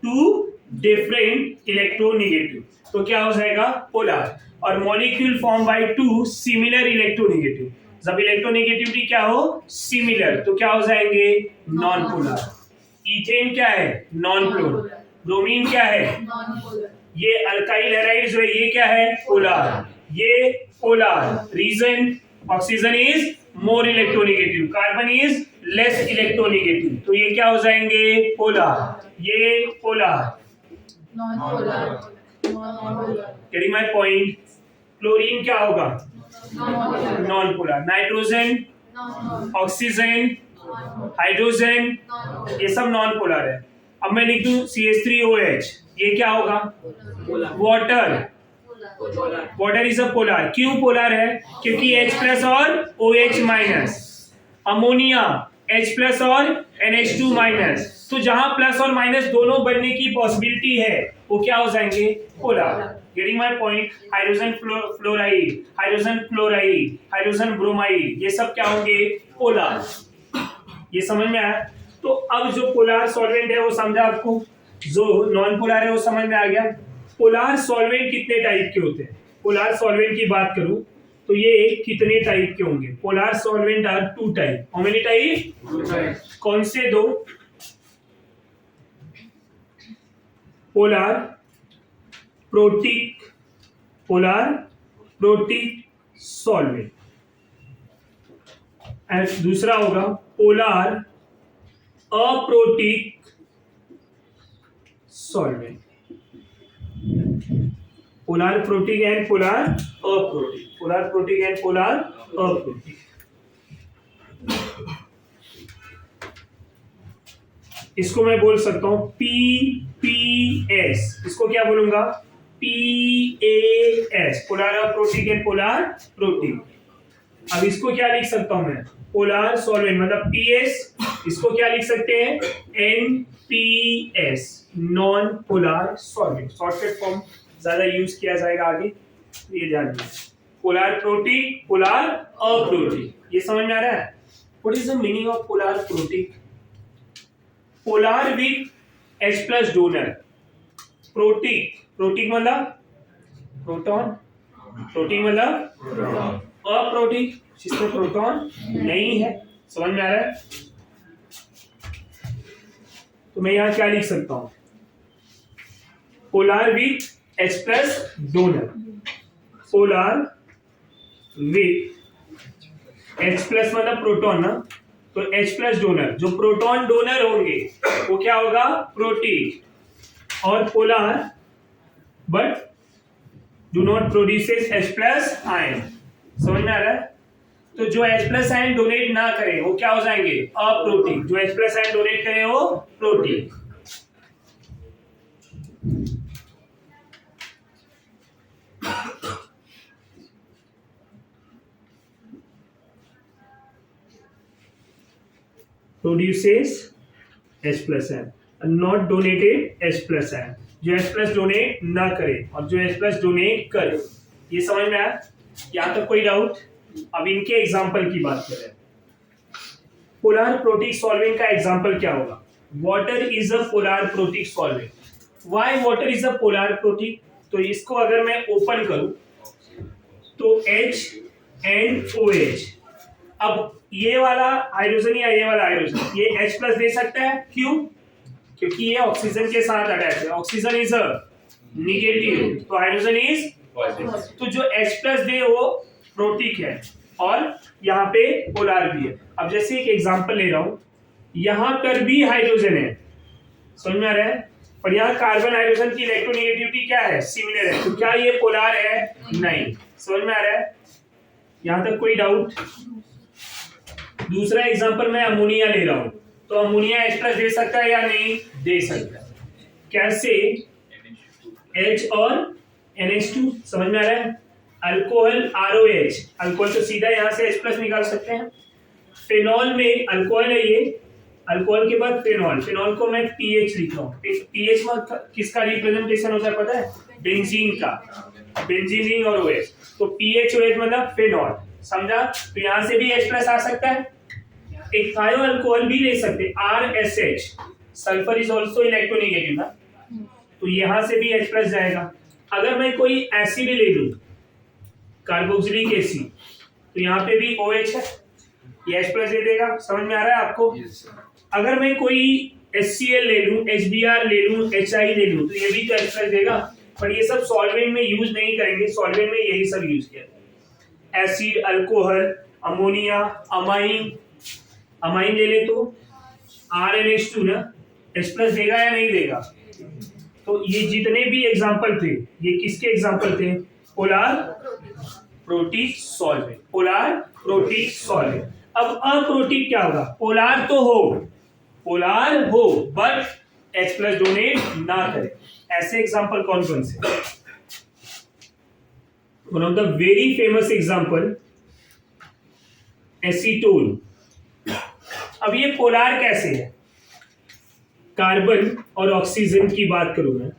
two different electronegative, तो क्या हो जाएगा? पोलर। और molecule form by two similar electronegative, जब इलेक्ट्रोनेगेटिविटी क्या हो? सिमिलर, तो क्या हो जाएंगे? Non polar. इथेन क्या है? Non polar. ब्रोमीन क्या है? Non polar. ये अल्काइल हैलाइड जो है ये क्या है? पोलर। ये polar. Reason, oxygen is more electronegative, carbon is less electronegative, तो ये क्या हो जाएंगे? पोलर। ये polar, non polar. Getting my point? Chlorine क्या होगा? Non polar. Nitrogen oxygen, hydrogen, ये सब नॉन पोलर है। अब मैं लिख दूं CH3OH, ये क्या होगा? Water. Water is a polar. क्यों पोलर है? क्योंकि H प्लस और OH minus. Ammonia H plus और NH2 माइनस। तो जहां प्लस और माइनस दोनों बनने की पॉसिबिलिटी है वो क्या हो जाएंगे? Polar. Getting my point? Hydrogen fluoride, hydrogen chloride, hydrogen bromide, ये सब क्या होंगे? पोलर। ये समझ में आया? तो अब जो पोलर सॉल्वेंट है वो समझा आपको, जो नॉन पोलर है वो समझ में आ गया। पोलर सॉल्वेंट कितने टाइप के होते हैं? पोलर सॉल्वेंट की बात करूं तो ये कितने टाइप के होंगे? Polar solvent are 2 type. How many type? कौन से 2? Polar protic, polar protic solvent, and दूसरा होगा polar aprotic solvent. Polar protic and polar aprotic, polar protic and polar aprotic. इसको मैं बोल सकता हूं PPS। इसको क्या बोलूंगा? PAS, polar aprotic and polar protic. अब इसको क्या लिख सकता हूं मैं? पोलर सॉल्वेंट मतलब PS। इसको क्या लिख सकते हैं? NPS, non polar solvent. Shortcut form ज्यादा यूज किया जाएगा आगे, ये ध्यान रखिए। पोलर प्रोटिक, पोलर अप्रोटिक, ये समझ में आ रहा है? What is the meaning of polar protic? Polar with H plus donor. Protic, protic मतलब प्रोटॉन, प्रोटिक मतलब अप्रोटिक, जिसमें प्रोटॉन नहीं है। समझ में आ रहा है? तो मैं यहां क्या लिख सकता हूं? Polar with H plus donor, polar with H plus मतलब प्रोटॉन ना, तो H प्लस डोनर, जो प्रोटॉन डोनर होंगे वो क्या होगा? प्रोटिक। और polar but do not produces H plus ion. समझ में आ रहा है? तो जो H प्लस आयन डोनेट ना करे वो क्या हो जाएंगे? अप्रोटिक। जो H प्लस आयन डोनेट करे वो protic. produces H plus ion, not donated H plus ion, जो H plus डोनेट ना करे और जो H plus डोनेट करे। ये समझ में आया? यहाँ तक कोई डाउट? अब इनके एग्जाम्पल की बात करें। पोलर प्रोटिक सॉल्वेंट का एग्जाम्पल क्या होगा? Water is a polar protic solvent. Why water is a polar protic? तो इसको अगर मैं ओपन करूं तो H एंड OH, अब ये वाला हाइड्रोजन या ये वाला हाइड्रोजन, ये H प्लस दे सकता है। क्यों? क्योंकि ये ऑक्सीजन के साथ अटैच है। ऑक्सीजन इज नेगेटिव, तो हाइड्रोजन इज पॉजिटिव। तो जो H प्लस दे वो प्रोटिक है और यहाँ पे पोलर भी है। अब जैसे एक एग्जांपल ले रहा हूं, यहां पर भी हाइड्रोजन है। समझ में आ रहा है? और यहाँ कार्बन हाइड्रोजन की इलेक्ट्रोनेगेटिविटी क्या है? सिमिलर है। तो क्या ये पोलर है? नहीं। समझ में आ रहा है? यहां तक कोई डाउट? दूसरा एग्जांपल मैं अमोनिया ले रहा हूं, तो अमोनिया H प्लस दे सकता है या नहीं? दे सकता है। कैसे? H और NH2। समझ में आ रहा है? अल्कोहल ROH, अल्कोहल तो सीधा यहां से H प्लस निकाल सकते हैं। फेनॉल में अल्कोहल है ये, अल्कोहल के बाद फेनॉल, फेनॉल को मैं PH लिख रहा हूं। PH में किसका रिप्रेजेंटेशन होता है पता है? बेंजीन का, बेंजीन रिंग और OH। तो PH OH मतलब फेनॉल। समझा? तो यहां से भी H प्लस आ सकता है। एक थायो अल्कोहल भी ले सकते, RSH, sulphur is also electronegative ना, तो यहां से भी H प्लस जाएगा। अगर मैं कोई एसिड ले लूं, कार्बोक्सिलिक एसिड, तो यहाँ पे भी OH है, ये H प्लस दे देगा। समझ में आ रहा है आपको? अगर मैं कोई HCl ले लूं, HBr ले लूं, HI ले लूं, तो ये भी तो H प्लस देगा। पर ये सब सॉल्वेंट में यूज नहीं करेंगे, सॉल्वेंट में यही सब यूज किया जाएगा। Acid, alcohol, ammonia, amine, amine ले ले तो RNH2 ना, H प्लस देगा या नहीं देगा? तो ये जितने भी एग्जांपल थे ये किसके एग्जांपल थे? Polar protic solvent, polar protic solvent. अब अप्रोटिक क्या होगा? पोलार तो हो बट H प्लस डोनेट ना करे। ऐसे एग्जांपल कौन कौन से? One of the very famous example acetone. अब ये पोलार कैसे है? कार्बन और ऑक्सीजन की बात करूं मैं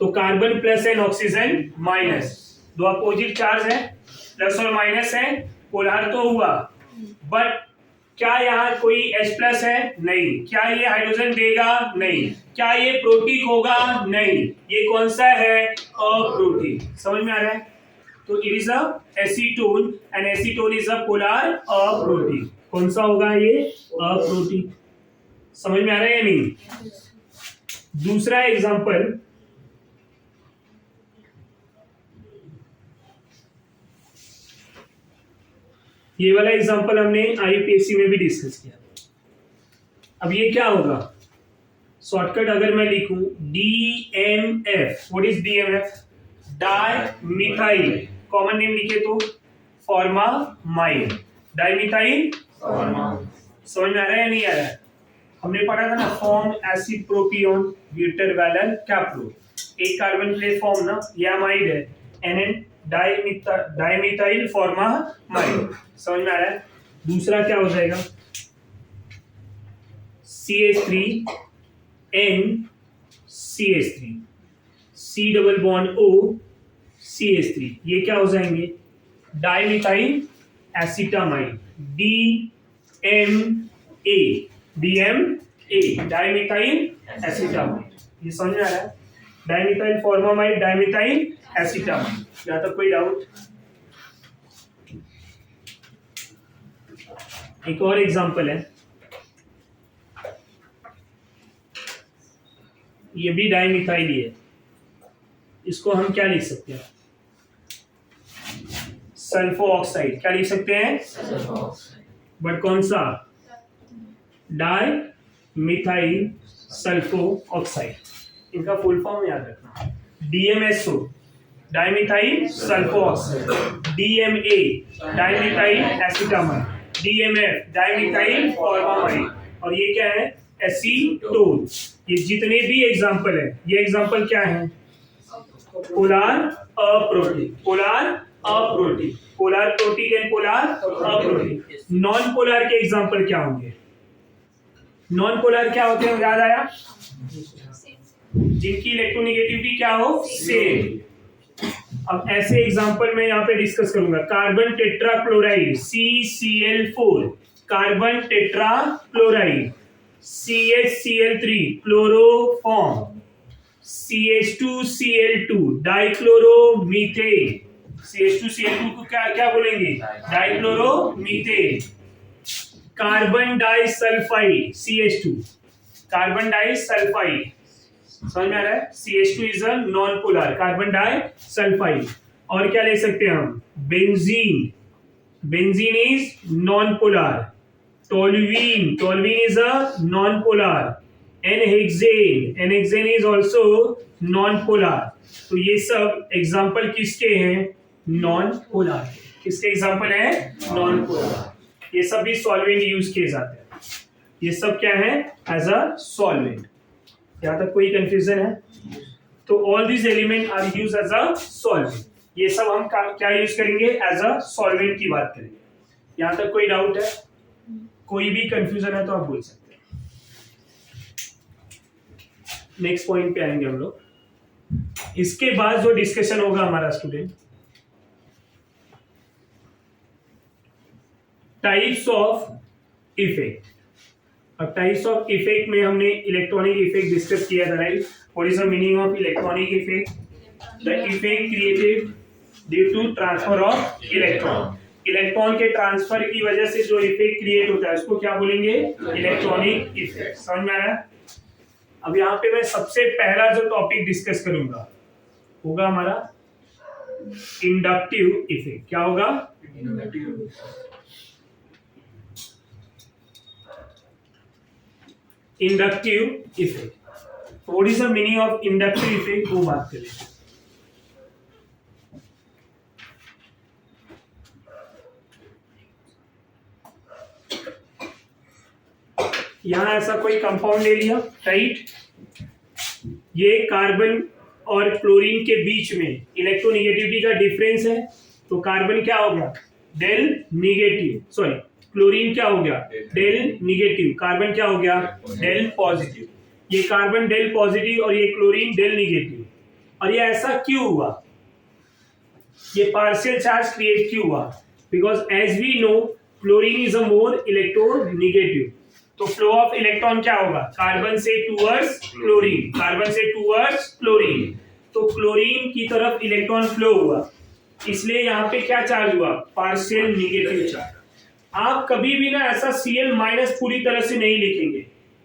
तो carbon plus and oxygen minus, दो अपोजिट चार्ज है, प्लस और माइनस है, पोलार तो हुआ। बट क्या यहाँ कोई H प्लस है? नहीं। क्या ये हाइड्रोजन देगा? नहीं। क्या ये प्रोटिक होगा? नहीं। ये कौन सा है? अप्रोटिक। समझ में आ रहा है? तो it is a acetone and acetone is a polar aprotic. कौन सा होगा ये? अप्रोटिक। समझ में आ रहा है या नहीं? दूसरा एग्जांपल, ये वाला एग्जांपल हमने आईयूपीएससी में भी डिस्कस किया। अब ये क्या होगा? शॉर्टकट अगर मैं लिखूं DMF, what is DMF? Dimethyl. Common name लिखे तो फॉर्मामाइड, डाइमिथाइल। समझ में आ रहा है या नहीं आ रहा है? हमने पढ़ा था ना, फॉर्म एसिड प्रोपियोन ब्यूटर वैलन कैप्रो, एक कार्बन प्लेट फॉर्म ना, ये अमाइड है, NN डाइमिथाइल फॉर्मामाइड। समझ में आ रहा है? दूसरा क्या हो जाएगा? CH3 NCH3, C double bond O CH3, ये क्या हो जाएंगे? Dimethyl acetamide, DMA, dimethyl acetamide. ये समझ में आ रहा है? Dimethyl formamide, dimethyl acetamide. यहाँ तक कोई डाउट? एक और एग्जांपल है, ये भी डाइमिथाइल ही है। इसको हम क्या लिख सकते हैं? Sulpho oxide. क्या लिख सकते हैं? बट कौन सा? Dimethyl sulpho oxide. इनका फुल फॉर्म याद रखना, DMSO dimethyl sulpho oxide, DMA dimethyl acetamide, DMF dimethyl formamide, और ये क्या है? एसीटोन। ये जितने भी एग्जांपल है, ये एग्जांपल क्या है? Polar aprotic, polar aprotic, polar protic and polar aprotic. Non polar के एग्जांपल क्या होंगे? नॉन पोलार क्या होते हैं? याद आया? जिनकी इलेक्ट्रोनेगेटिविटी क्या हो? सेम। अब ऐसे एग्जांपल मैं यहाँ पे डिस्कस करूंगा। Carbon tetrachloride CCl4, carbon tetrachloride, CHCl3 chloroform, CH2Cl2 dichloromethane. CH2Cl2 को क्या बोलेंगे? Dichloromethane. Carbon disulphide CH2, carbon disulphide. समझ में आ रहा है? CH2 is a non polar, carbon disulphide. और क्या ले सकते हैं हम? Benzene, benzene is non polar. Toluene, toluene is a non polar. N hexane, n hexane is also non polar. तो ये सब एग्जांपल किसके हैं? Non polar. किसके एग्जांपल हैं? Non polar. ये सब भी सॉल्वेंट यूज किए जाते हैं। ये सब क्या है? As a solvent. यहाँ तक कोई कंफ्यूजन है? तो all this element are use as a solvent. ये सब हम क्या यूज करेंगे? एज अ सॉल्वेंट की बात करेंगे। यहाँ तक कोई डाउट है? कोई भी कंफ्यूजन है तो आप बोल सकते हैं। नेक्स्ट पॉइंट पे आएंगे हम लोग। इसके बाद जो डिस्कशन होगा हमारा स्टूडेंट, टाइप्स ऑफ इफेक्ट। अब टाइप्स ऑफ इफेक्ट में हमने इलेक्ट्रॉनिक इफेक्ट डिस्कस किया था, right? What is the meaning of electronic effect? The effect created due to transfer of electron. Electron के ट्रांसफर की वजह से जो इफेक्ट क्रिएट होता है उसको क्या बोलेंगे? Electronic effect. समझ में आ रहा है? अब यहाँ पे मैं सबसे पहला जो टॉपिक डिस्कस करूंगा होगा हमारा इंडक्टिव इफेक्ट। क्या होगा? Inductive effect. What is the meaning of inductive effect, वो बात करें। यहाँ ऐसा कोई कंपाउंड ले लिया, राइट। ये कार्बन और क्लोरीन के बीच में इलेक्ट्रोनिगेटिविटी का डिफरेंस है, तो कार्बन क्या हो गया, डेल निगेटिव, सॉरी क्लोरीन क्या हो गया, डेल निगेटिव, कार्बन क्या हो गया, डेल पॉजिटिव। ये कार्बन डेल पॉजिटिव और ये क्लोरीन डेल निगेटिव। और ये ऐसा क्यों हुआ, ये पार्शियल चार्ज क्रिएट क्यों हुआ, because as we know chlorine is a more electronegative, तो फ्लो ऑफ इलेक्ट्रॉन क्या होगा, कार्बन से टूवर्ड्स क्लोरीन, कार्बन से टूवर्ड्स क्लोरीन, तो क्लोरीन की तरफ इलेक्ट्रॉन फ्लो हुआ, इसलिए यहाँ पे क्या चार्ज हुआ, पार्शियल निगेटिव चार्ज। आप कभी भी ना ऐसा Cl माइनस पूरी तरह से नहीं लिखेंगे,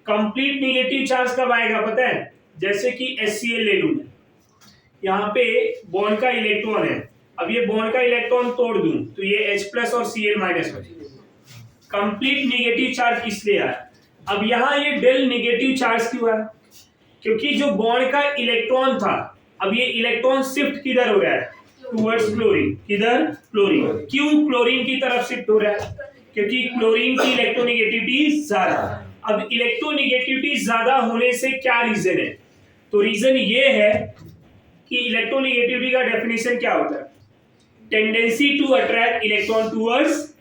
कंप्लीट निगेटिव चार्ज कब आएगा पता है, जैसे कि HCl ले लूं, यहाँ पे बॉन्ड का इलेक्ट्रॉन है, अब ये बॉन्ड का इलेक्ट्रॉन तोड़ दूं तो ये H प्लस और Cl माइनस बचेगा, कंप्लीट निगेटिव चार्ज इसलिए आया। अब यहाँ ये डेल निगेटिव चार्ज क्यों है, क्योंकि जो बॉन्ड का इलेक्ट्रॉन था, अब ये इलेक्ट्रॉन शिफ्ट किधर हो रहा है, टुवर्ड्स क्लोरीन, किधर, क्लोरीन। क्यों क्लोरीन की तरफ शिफ्ट हो रहा है, क्योंकि क्लोरीन की इलेक्ट्रोनिगेटिविटी ज्यादा। अब इलेक्ट्रोनिगेटिविटी ज्यादा होने से क्या रीजन है, तो रीजन ये है कि इलेक्ट्रोनिगेटिविटी का डेफिनेशन क्या होता है, tendency to attract electron towards,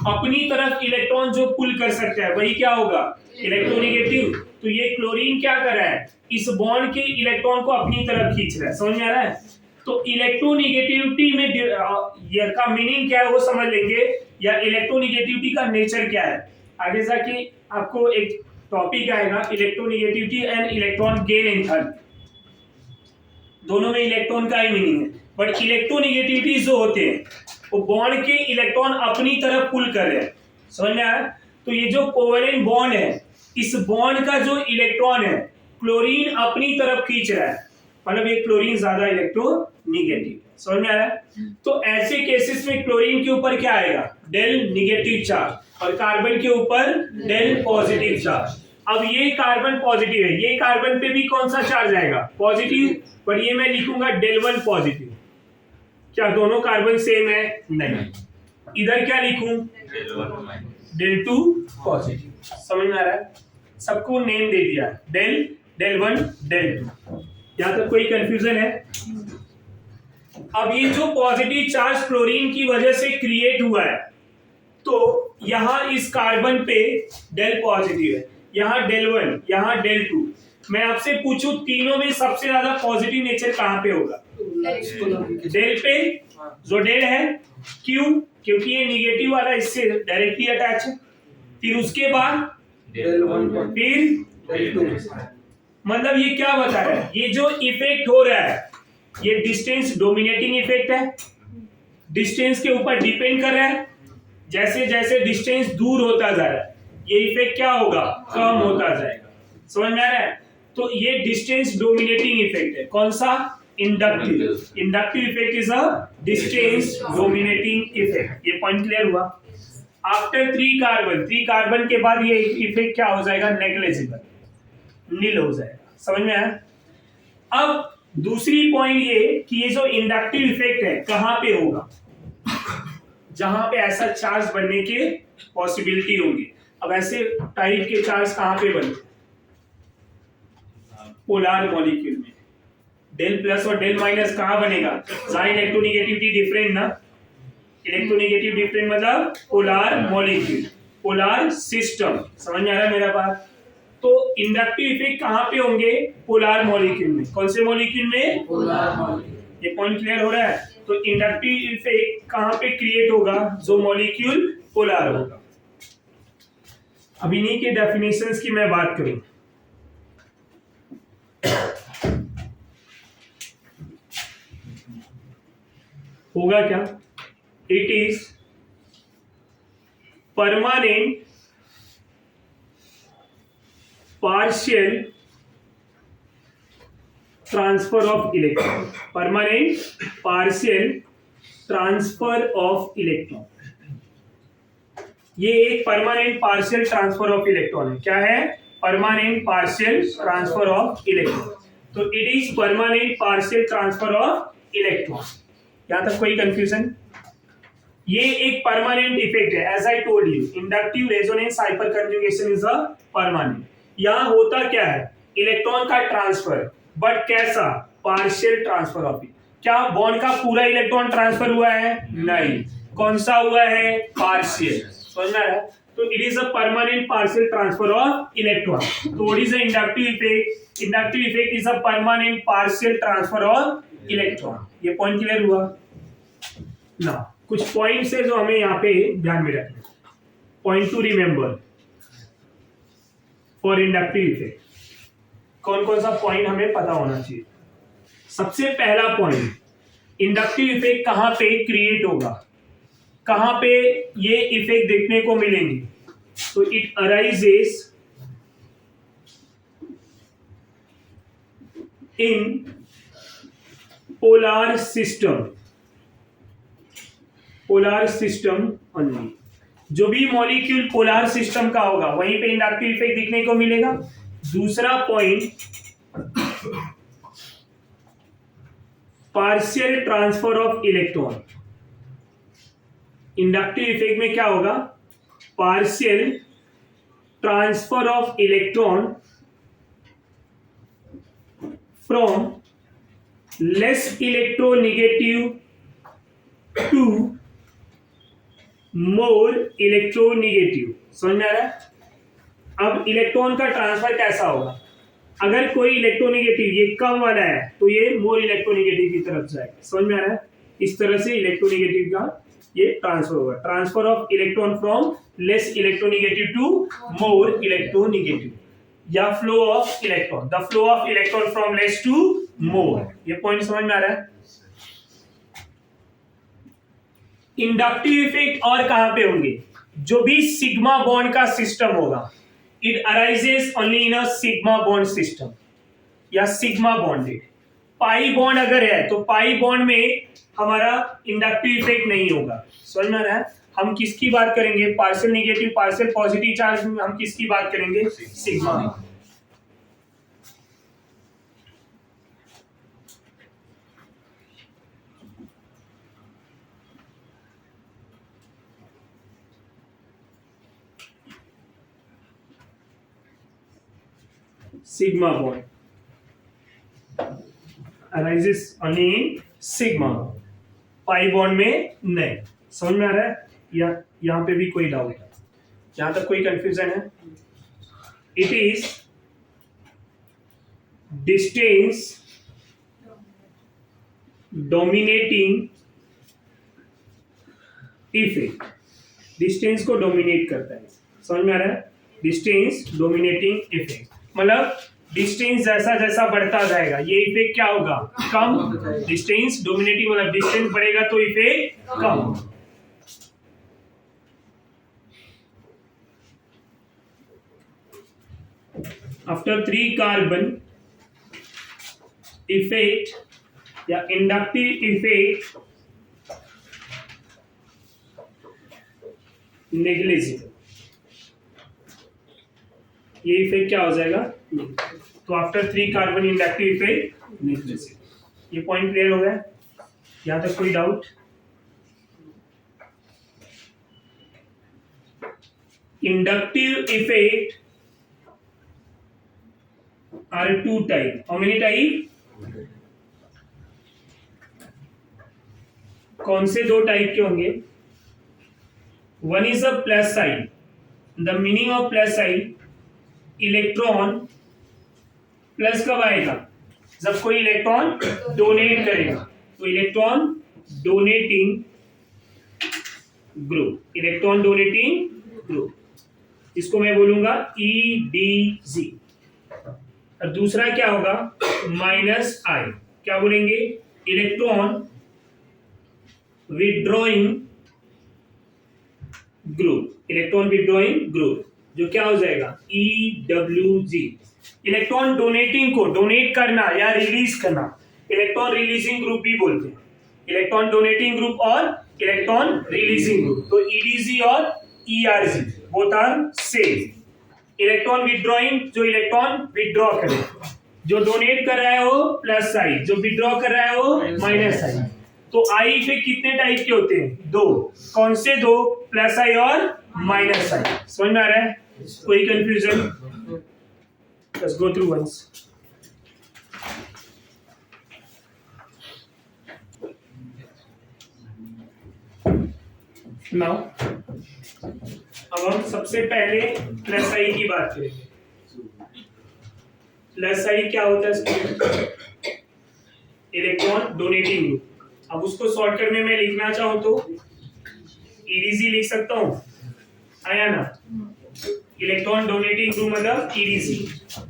अपनी तरफ इलेक्ट्रॉन जो पुल कर सकता है वही क्या होगा, इलेक्ट्रोनिगेटिव। तो ये क्लोरीन क्या कर रहा है, इस बॉन्ड के इलेक्ट्रॉन को अपनी तरफ खींच रहा है, समझ में आ रहा है। तो इलेक्ट्रोनिगेटिविटी में ये का मीनिंग क्या है वो समझ लेंगे, या इलेक्ट्रोनिगेटिविटी का नेचर क्या है। आगे जाके आपको एक टॉपिक आएगा, electronegativity and electron gain enthalpy, दोनों में इलेक्ट्रॉन का ही मीनिंग है, बट इलेक्ट्रोनिगेटिविटी जो होते हैं वो बॉन्ड के इलेक्ट्रॉन अपनी तरफ पुल कर रहे हैं, समझ में आया। तो ये जो कोवेलेंट बॉन्ड है, इस बॉन्ड का जो इलेक्ट्रॉन है क्लोरीन अपनी तरफ खींच रहा है, मतलब ये क्लोरीन ज्यादा इलेक्ट्रोनिगेटिव, समझ में आया। तो ऐसे केसेस में क्लोरीन के ऊपर क्या आएगा, डेल निगेटिव चार्ज, और कार्बन के ऊपर डेल पॉजिटिव चार्ज। अब ये कार्बन पॉजिटिव है, ये कार्बन पे भी कौन सा चार्ज आएगा, पॉजिटिव, पर ये मैं लिखूंगा डेल 1 पॉजिटिव। क्या दोनों कार्बन सेम है, नहीं, इधर क्या लिखूं, डेल 2 पॉजिटिव, समझ में आ रहा है। सबको नेम दे दिया, डेल, डेल 1, डेल 2, यहां तक कोई कंफ्यूजन है। अब ये जो पॉजिटिव चार्ज क्लोरीन की वजह से क्रिएट हुआ है, तो यहां इस कार्बन पे डेल पॉजिटिव है, यहां डेल 1, यहां डेल 2। मैं आपसे पूछूं तीनों में सबसे ज्यादा पॉजिटिव नेचर कहां पे होगा, डेल पे, जो डेल है, क्यों, क्योंकि ये निगेटिव वाला इससे डायरेक्टली अटैच है। फिर उसके बाद डेल 1, फिर डेल 2। मतलब ये क्या बता रहा है, ये जो इफेक्ट हो रहा है ये डिस्टेंस डोमिनेटिंग इफेक्ट है, डिस्टेंस के ऊपर डिपेंड कर रहा है, जैसे जैसे डिस्टेंस दूर होता जा रहा है ये इफेक्ट क्या होगा, कम होता जाएगा, समझ में आ रहा है। तो ये डिस्टेंस डोमिनेटिंग इफेक्ट है, कौन सा, inductive. Inductive effect is a distance dominating effect, ये पॉइंट क्लियर हुआ। आफ्टर 3 कार्बन के बाद ये इफेक्ट क्या हो जाएगा, नेग्लिजिबल, नील हो जाएगा, समझ में आया। अब दूसरी पॉइंट ये कि ये जो इंडक्टिव इफेक्ट है कहां पे होगा, जहां पे ऐसा चार्ज बनने के पॉसिबिलिटी होगी। अब ऐसे टाइप के चार्ज कहां पे बनते, पोलर मॉलिक्यूल में, डेल प्लस और डेल माइनस कहां बनेगा, जहां इलेक्ट्रोनिगेटिविटी डिफरेंट ना, इलेक्ट्रोनिगेटिव डिफरेंट मतलब पोलर मॉलिक्यूल, पोलर सिस्टम, समझ में आ रहा है मेरा बात। तो इंडक्टिव इफेक्ट कहां पे होंगे, पोलर मॉलिक्यूल में, कौन से मॉलिक्यूल में, पोलर मॉलिक्यूल, ये पॉइंट क्लियर हो रहा है। तो इंडक्टिव इफेक्ट कहां पे क्रिएट होगा, जो मॉलिक्यूल पोलर होगा। अब इन्हीं के डेफिनेशंस की मैं बात करूं, होगा क्या, it is permanent partial transfer of electron, permanent partial transfer of electron, ये एक permanent partial transfer of electron है, क्या है, permanent partial transfer of electron. तो it is permanent partial transfer of electron, यहां तक कोई कंफ्यूजन, ये एक परमानेंट इफेक्ट है, as I told you inductive resonance hyperconjugation is a permanent. यहां होता क्या है, इलेक्ट्रॉन का ट्रांसफर, बट कैसा, पार्शियल ट्रांसफर ऑफ इट। क्या बॉन्ड का पूरा इलेक्ट्रॉन ट्रांसफर हुआ है, नहीं, कौन सा हुआ है, पार्शियल। समझ में आ रहा है? तो it is a permanent partial transfer of electron. तो what is the inductive effect, inductive effect is a permanent partial transfer of electron. ये पॉइंट क्लियर हुआ ना। कुछ पॉइंट्स है जो हमें यहाँ पे ध्यान में रखना, point two remember for inductive effect. कौन कौन सा पॉइंट हमें पता होना चाहिए। सबसे पहला पॉइंट, इंडक्टिव इफेक्ट कहां पे क्रिएट होगा, कहां पे ये इफेक्ट देखने को मिलेंगे। तो it arises in polar system, polar system only. जो भी मॉलिक्यूल पोलर सिस्टम का होगा वहीं पे इंडक्टिव इफेक्ट दिखने को मिलेगा। दूसरा point, partial transfer of electron. Inductive effect में क्या होगा, partial transfer of electron from less electronegative to more electronegative. समझ में आ रहा है? अब इलेक्ट्रॉन का ट्रांसफर कैसा होगा, अगर कोई इलेक्ट्रोनेगेटिव ये कम वाला है तो ये मोर इलेक्ट्रोनेगेटिव की तरफ जाएगा। समझ में आ रहा है? इस तरह से इलेक्ट्रोनेगेटिव का ये ट्रांसफर होगा, transfer of electron from less electronegative to more electronegative, या flow of electron, the flow of electron from less to more. ये पॉइंट समझ में आ रहा है? इंडक्टिव इफेक्ट और कहां पे होंगे, जो भी सिग्मा बॉन्ड का सिस्टम होगा, it arises only in a sigma bond system या सिग्मा बॉन्डेड। पाई बॉन्ड अगर है तो पाई बॉन्ड में हमारा इंडक्टिव इफेक्ट नहीं होगा। समझ में आ रहा है? हम किसकी बात करेंगे, partial negative partial positive charge में हम किसकी बात करेंगे, sigma. Sigma bond arises only in sigma, pi bond में नहीं। समझ में आ रहा है? या यहां पे भी कोई डाउट है, यहां तक कोई कंफ्यूजन है? It is distance dominating effect, distance को डोमिनेट करता है। समझ में आ रहा है? डिस्टेंस डोमिनेटिंग इफेक्ट मतलब डिस्टेंस जैसा जैसा बढ़ता जाएगा ये इफेक्ट क्या होगा, कम। डिस्टेंस डोमिनेटिंग मतलब डिस्टेंस बढ़ेगा तो इफेक्ट कम। आफ्टर 3 कार्बन इफेक्ट या इंडक्टिव इफेक्ट नेग्लिजिबल, ये इफेक्ट क्या हो जाएगा, तो after 3 carbon inductive effect negligible. ये पॉइंट क्लियर हो गया? यहां तक कोई doubt? Inductive effect are 2 type. How many type? कौन से 2 टाइप के होंगे? One is a plus sign. The meaning of plus sign, electron plus कब आएगा, जब कोई इलेक्ट्रॉन डोनेट करेगा। तो electron donating group, electron donating group, इसको मैं बोलूंगा EDG। और दूसरा क्या होगा, माइनस I, क्या बोलेंगे, electron withdrawing group, electron withdrawing group, जो क्या हो जाएगा EWG। इलेक्ट्रॉन डोनेटिंग को डोनेट करना या रिलीज करना इलेक्ट्रॉन रिलीजिंग ग्रुप भी बोलते हैं। इलेक्ट्रॉन डोनेटिंग ग्रुप और इलेक्ट्रॉन रिलीजिंग ग्रुप, तो EDG और ERG both are same. Electron withdrawing, जो इलेक्ट्रॉन विड्रॉ करे, जो डोनेट कर रहा है वो प्लस साइन, जो विड्रॉ कर रहा है वो माइनस साइन। तो आई इफेक्ट कितने टाइप के होते हैं? दो। कौन से दो? प्लस आई और माइनस आई। समझ में आ रहा है? कोई confusion? Let's go through once. Now अब हम सबसे पहले प्लस आई की बात करेंगे। प्लस आई क्या होता है? Electron donating group. अब उसको शॉर्टकट में मैं लिखना चाहूं तो ईडीजी लिख सकता हूं, आया ना? इलेक्ट्रॉन डोनेटिंग ग्रुप मतलब ईडीजी।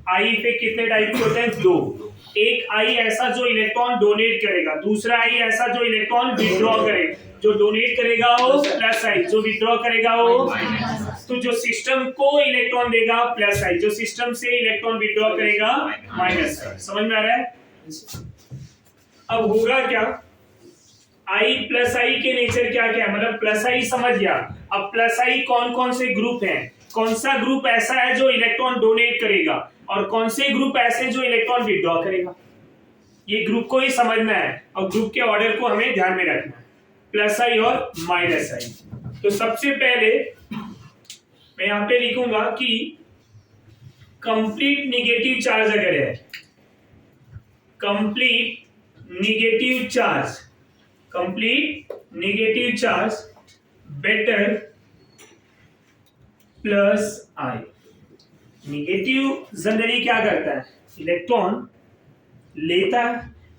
आई इफेक्ट कितने टाइप के होते हैं? दो। एक आई ऐसा जो इलेक्ट्रॉन डोनेट करेगा, दूसरा आई ऐसा जो इलेक्ट्रॉन विथड्रॉ करेगा। जो डोनेट करेगा वो प्लस आई, जो विथड्रॉ करेगा वो माइनस। तो जो सिस्टम को इलेक्ट्रॉन देगा प्लस आई, जो सिस्टम से इलेक्ट्रॉन विथड्रॉ करेगा माइनस आई। समझ में आ रहा है? अब होगा क्या? आई प्लस आई के नेचर क्या क्या है, मतलब प्लस आई समझ गया। अब प्लस आई कौन कौन से ग्रुप हैं, कौन सा ग्रुप ऐसा है जो इलेक्ट्रॉन डोनेट करेगा और कौन से ग्रुप ऐसे जो इलेक्ट्रॉन विथड्रॉ करेगा, ये ग्रुप को ही समझना है और ग्रुप के ऑर्डर को हमें ध्यान में रखना है, प्लस आई और माइनस आई। तो सबसे पहले मैं यहां पे लिखूंगा कि कंप्लीट निगेटिव चार्ज अगर है, complete negative charge, complete negative charge better plus I. Negative generally क्या करता है? इलेक्ट्रॉन लेता है,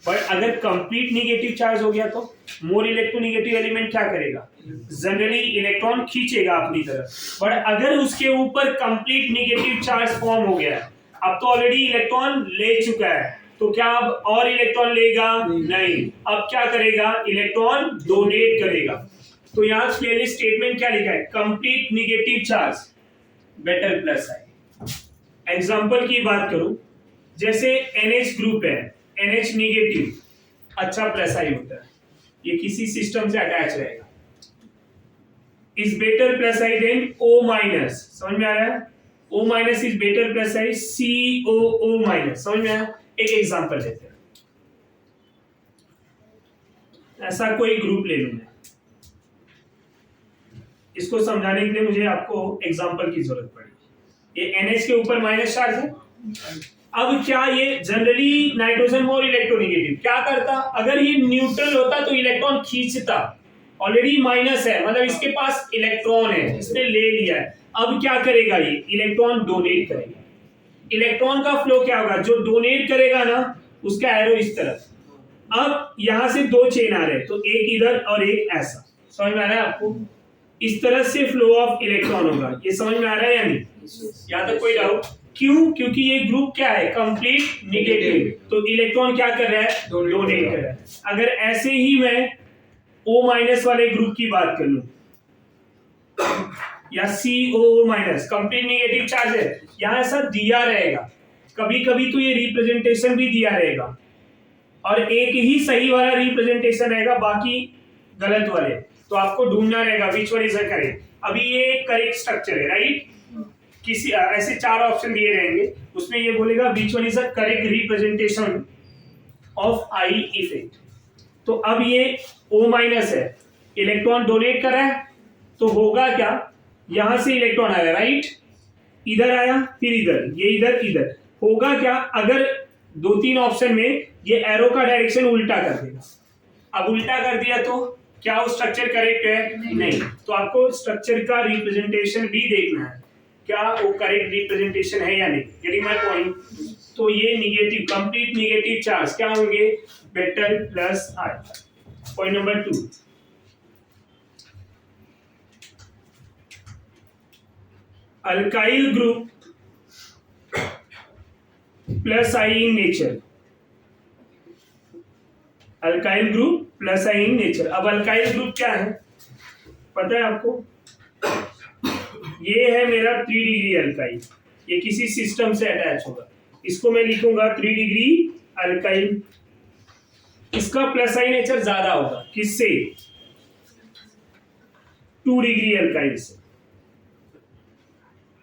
पर अगर कंप्लीट निगेटिव चार्ज हो गया तो मोर इलेक्ट्रोनेगेटिव एलिमेंट क्या करेगा? जनरली इलेक्ट्रॉन खींचेगा अपनी तरफ। पर अगर उसके ऊपर कंप्लीट निगेटिव चार्ज फॉर्म हो गया, अब तो ऑलरेडी इलेक्ट्रॉन ले चुका है, तो क्या अब और इलेक्ट्रॉन लेगा? नहीं। अब क्या करेगा? इलेक्ट्रॉन डोनेट करेगा। तो यहाँ क्लियरली स्टेटमेंट क्या लिखा है? Complete negative charge better plus I. Example की बात करूं, जैसे NH ग्रुप है, NH निगेटिव, अच्छा प्लस आई होता है, ये किसी सिस्टम से अटैच रहेगा, is better plus I than O minus. समझ में आ रहा है? O minus is better plus I COO minus. समझ में आया? एक एग्जांपल लेते हैं, ऐसा कोई ग्रुप ले लूं मैं, इसको समझाने के लिए मुझे आपको एग्जांपल की जरूरत पड़ेगी। ये NH के ऊपर माइनस चार्ज है। अब क्या ये जनरली नाइट्रोजन मोर इलेक्ट्रोनेगेटिव क्या करता? अगर ये न्यूट्रल होता तो इलेक्ट्रॉन खींचता, ऑलरेडी माइनस है, मतलब इसके पास इलेक्ट्रॉन है, इसने ले लिया है। अब क्या करेगा? ये इलेक्ट्रॉन डोनेट करेगा। इलेक्ट्रॉन का फ्लो क्या होगा? जो डोनेट करेगा ना, उसका एरो इस तरफ। अब यहां से दो चेन आ रहे हैं, तो एक इधर और एक ऐसा। समझ में आ रहा है आपको? इस तरह से फ्लो ऑफ इलेक्ट्रॉन होगा। ये समझ में आ रहा है या नहीं? यहां तक कोई डाउट? क्यों? क्योंकि ये ग्रुप क्या है? Complete negative. तो इलेक्ट्रॉन क्या कर रहा है? डोनेट कर रहा है। अगर ऐसे ही मैं O माइनस वाले ग्रुप की बात कर लूं या COO minus, complete negative charge है, यहां ऐसा दिया रहेगा, कभी कभी तो ये रिप्रेजेंटेशन भी दिया रहेगा और एक ही सही वाला रिप्रेजेंटेशन रहेगा, बाकी गलत वाले। तो आपको ढूंढना रहेगा विच वन इज द करेक्ट। अभी ये करेक्ट स्ट्रक्चर है, राइट? किसी ऐसे चार ऑप्शन दिए रहेंगे, उसमें ये बोलेगा विच one is the correct representation of I effect. तो अब ये O माइनस है, इलेक्ट्रॉन डोनेट कर रहा है, तो होगा क्या? यहां से इलेक्ट्रॉन आया, राइट? इधर आया, फिर इधर, ये इधर, इधर। होगा क्या? अगर दो तीन ऑप्शन में ये एरो का डायरेक्शन उल्टा कर देगा। अब उल्टा कर दिया तो क्या वो स्ट्रक्चर करेक्ट है? नहीं। तो आपको स्ट्रक्चर का रिप्रेजेंटेशन भी देखना है, क्या वो करेक्ट रिप्रेजेंटेशन है या नहीं। Getting my point? तो ये निगेटिव, कंप्लीट निगेटिव चार्ज क्या होंगे? Better plus I. Point number 2, alkyl group plus I in nature. Alkyl group plus I in nature. अब अल्काइल ग्रुप क्या है पता है आपको? ये है मेरा 3 डिग्री अल्काइल, ये किसी सिस्टम से अटैच होगा, इसको मैं लिखूंगा 3 डिग्री अल्काइल। इसका प्लस आई नेचर ज्यादा होगा, किससे? 2 डिग्री अल्काइल से।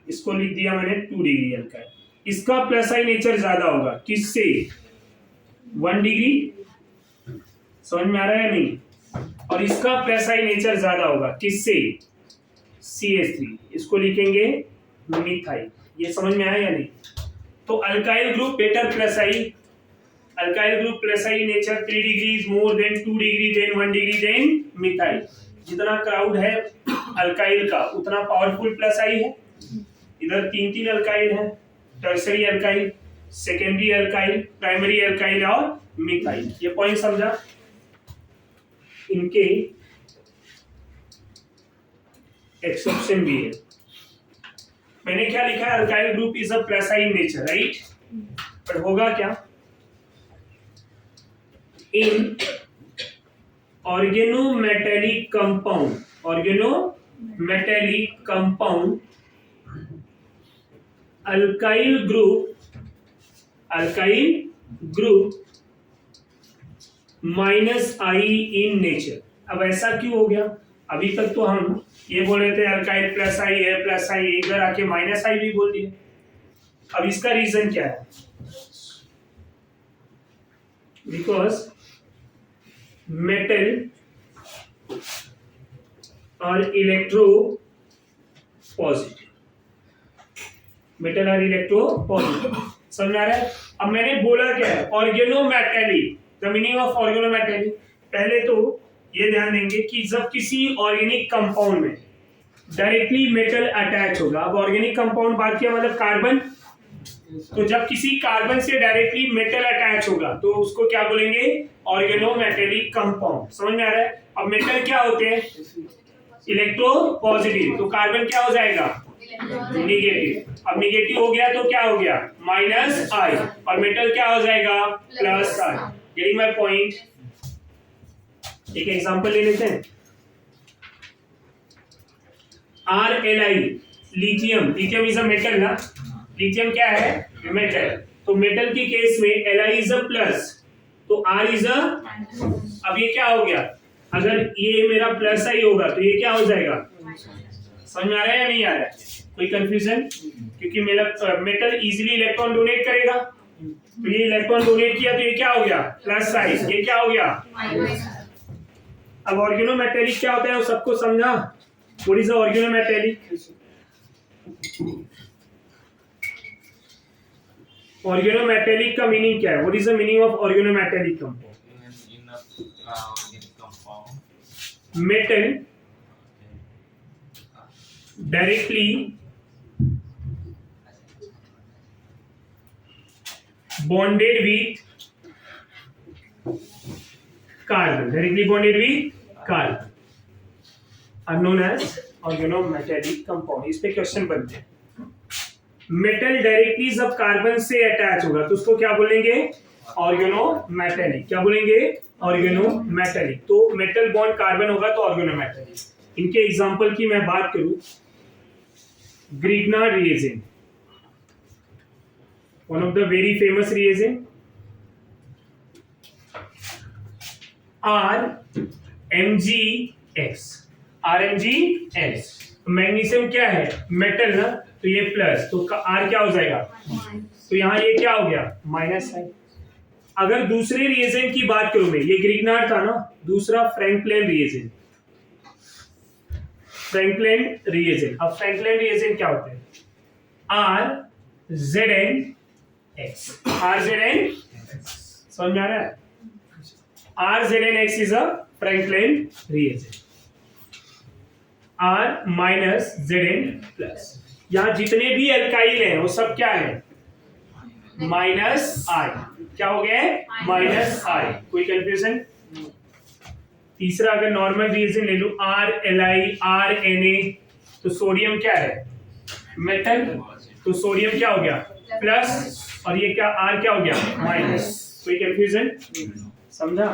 इसको लिख दिया मैंने 2 डिग्री अल्काइल। इसका प्लस आई नेचर ज्यादा होगा, किससे? 1 डिग्री। समझ में आ रहा है या नहीं? और इसका प्लस आई नेचर ज्यादा होगा, किससे? CH3, इसको लिखेंगे मिथाइल। ये समझ में आया या नहीं? तो alkyl group better plus I, alkyl group plus I nature 3 degree more than 2 degree than 1 degree than methyl. जितना क्राउड है अल्काइल का उतना पावरफुल प्लस आई है। इधर 3 अल्काइल है, tertiary alkyl, secondary alkyl, primary alkyl और मिथाइल। ये पॉइंट समझा? इनके एक्सेप्शन भी है। मैंने क्या लिखा है? Alkyl group is a plus I nature, right? पर होगा क्या? In organometallic compound, organometallic compound, alkyl group minus I in nature. अब ऐसा क्यों हो गया? अभी तक तो हम ये बोल रहे थे अल्काइल प्लस आई है, प्लस आई, इधर आके माइनस आई भी बोल दिए। अब इसका रीजन क्या है? बिकॉज मेटल और इलेक्ट्रो पॉजिटिव, मेटल और इलेक्ट्रो पॉजिटिव। समझ आ रहा है? अब मैंने बोला क्या है? Organometallic. The meaning of organometallic, पहले तो ये ध्यान देंगे कि जब किसी ऑर्गेनिक कंपाउंड में डायरेक्टली मेटल अटैच होगा, अब ऑर्गेनिक कंपाउंड बात किया मतलब कार्बन, तो जब किसी कार्बन से डायरेक्टली मेटल अटैच होगा तो उसको क्या बोलेंगे? Organometallic compound. समझ में आ रहा है? अब मेटल क्या होते हैं? इलेक्ट्रो पॉजिटिव, तो कार्बन क्या हो जाएगा? निगेटिव। अब निगेटिव हो गया तो क्या हो गया? माइनस आई, और मेटल क्या हो जाएगा? Plus I. Getting my point? एक एग्जांपल ले लेते हैं। RLi, lithium, lithium is a metal ना, लिथियम क्या है? मेटल। तो मेटल के केस में Li इज अ प्लस, तो R इज अ, अब ये क्या हो गया? अगर ये मेरा प्लस आई होगा तो ये क्या हो जाएगा? समझ में आ रहा है या नहीं आ रहा है? कोई कंफ्यूजन? क्योंकि मेरा मेटल इजीली इलेक्ट्रॉन डोनेट करेगा, तो ये इलेक्ट्रॉन डोनेट किया तो ये क्या हो गया? प्लस आई। ये क्या हो गया? अब ऑर्गेनोमेटेलिक क्या होता है वो सबको समझा? What is the organometallic? Organometallic का मीनिंग क्या है? What is the meaning of organometallic compound? Metal directly bonded with carbon, directly bonded with carbon are known as organometallic compound। इस पे क्वेश्चन बनते हैं। मेटल डायरेक्टली जब कार्बन से अटैच होगा तो उसको क्या बोलेंगे? ऑर्गेनोमेटेलिक। क्या बोलेंगे? ऑर्गेनोमेटेलिक। तो मेटल बॉन्ड कार्बन होगा तो ऑर्गेनोमेटेलिक। इनके एग्जांपल की मैं बात करूं, Grignard reagent, one of the very famous reagent, RMgX, RMgX। Magnesium क्या है? मेटल ना, तो ये प्लस, तो R क्या हो जाएगा? तो यहाँ ये क्या हो गया? माइनस है। अगर दूसरे रिएजेंट की बात करूं मैं, ये ग्रिग्नार्ड था ना, दूसरा फ्रैंकलिन रिएजेंट, फ्रैंकलिन रिएजेंट। अब फ्रैंकलिन रिएजेंट क्या होते हैं? RZnX, RZnX। समझ में आ रहा है? RZnX is a Franklin reagent, R minus Zn plus. यहाँ जितने भी अल्काइल हैं वो सब क्या है? माइनस आई। क्या हो गया? माइनस आई। कोई कंफ्यूजन? तीसरा अगर नॉर्मल रिएजेंट ले लूं, RLi, RNA, तो सोडियम क्या है? मेटल, तो सोडियम क्या हो गया? प्लस, और ये क्या? R क्या हो गया? माइनस। कोई कंफ्यूजन? समझा?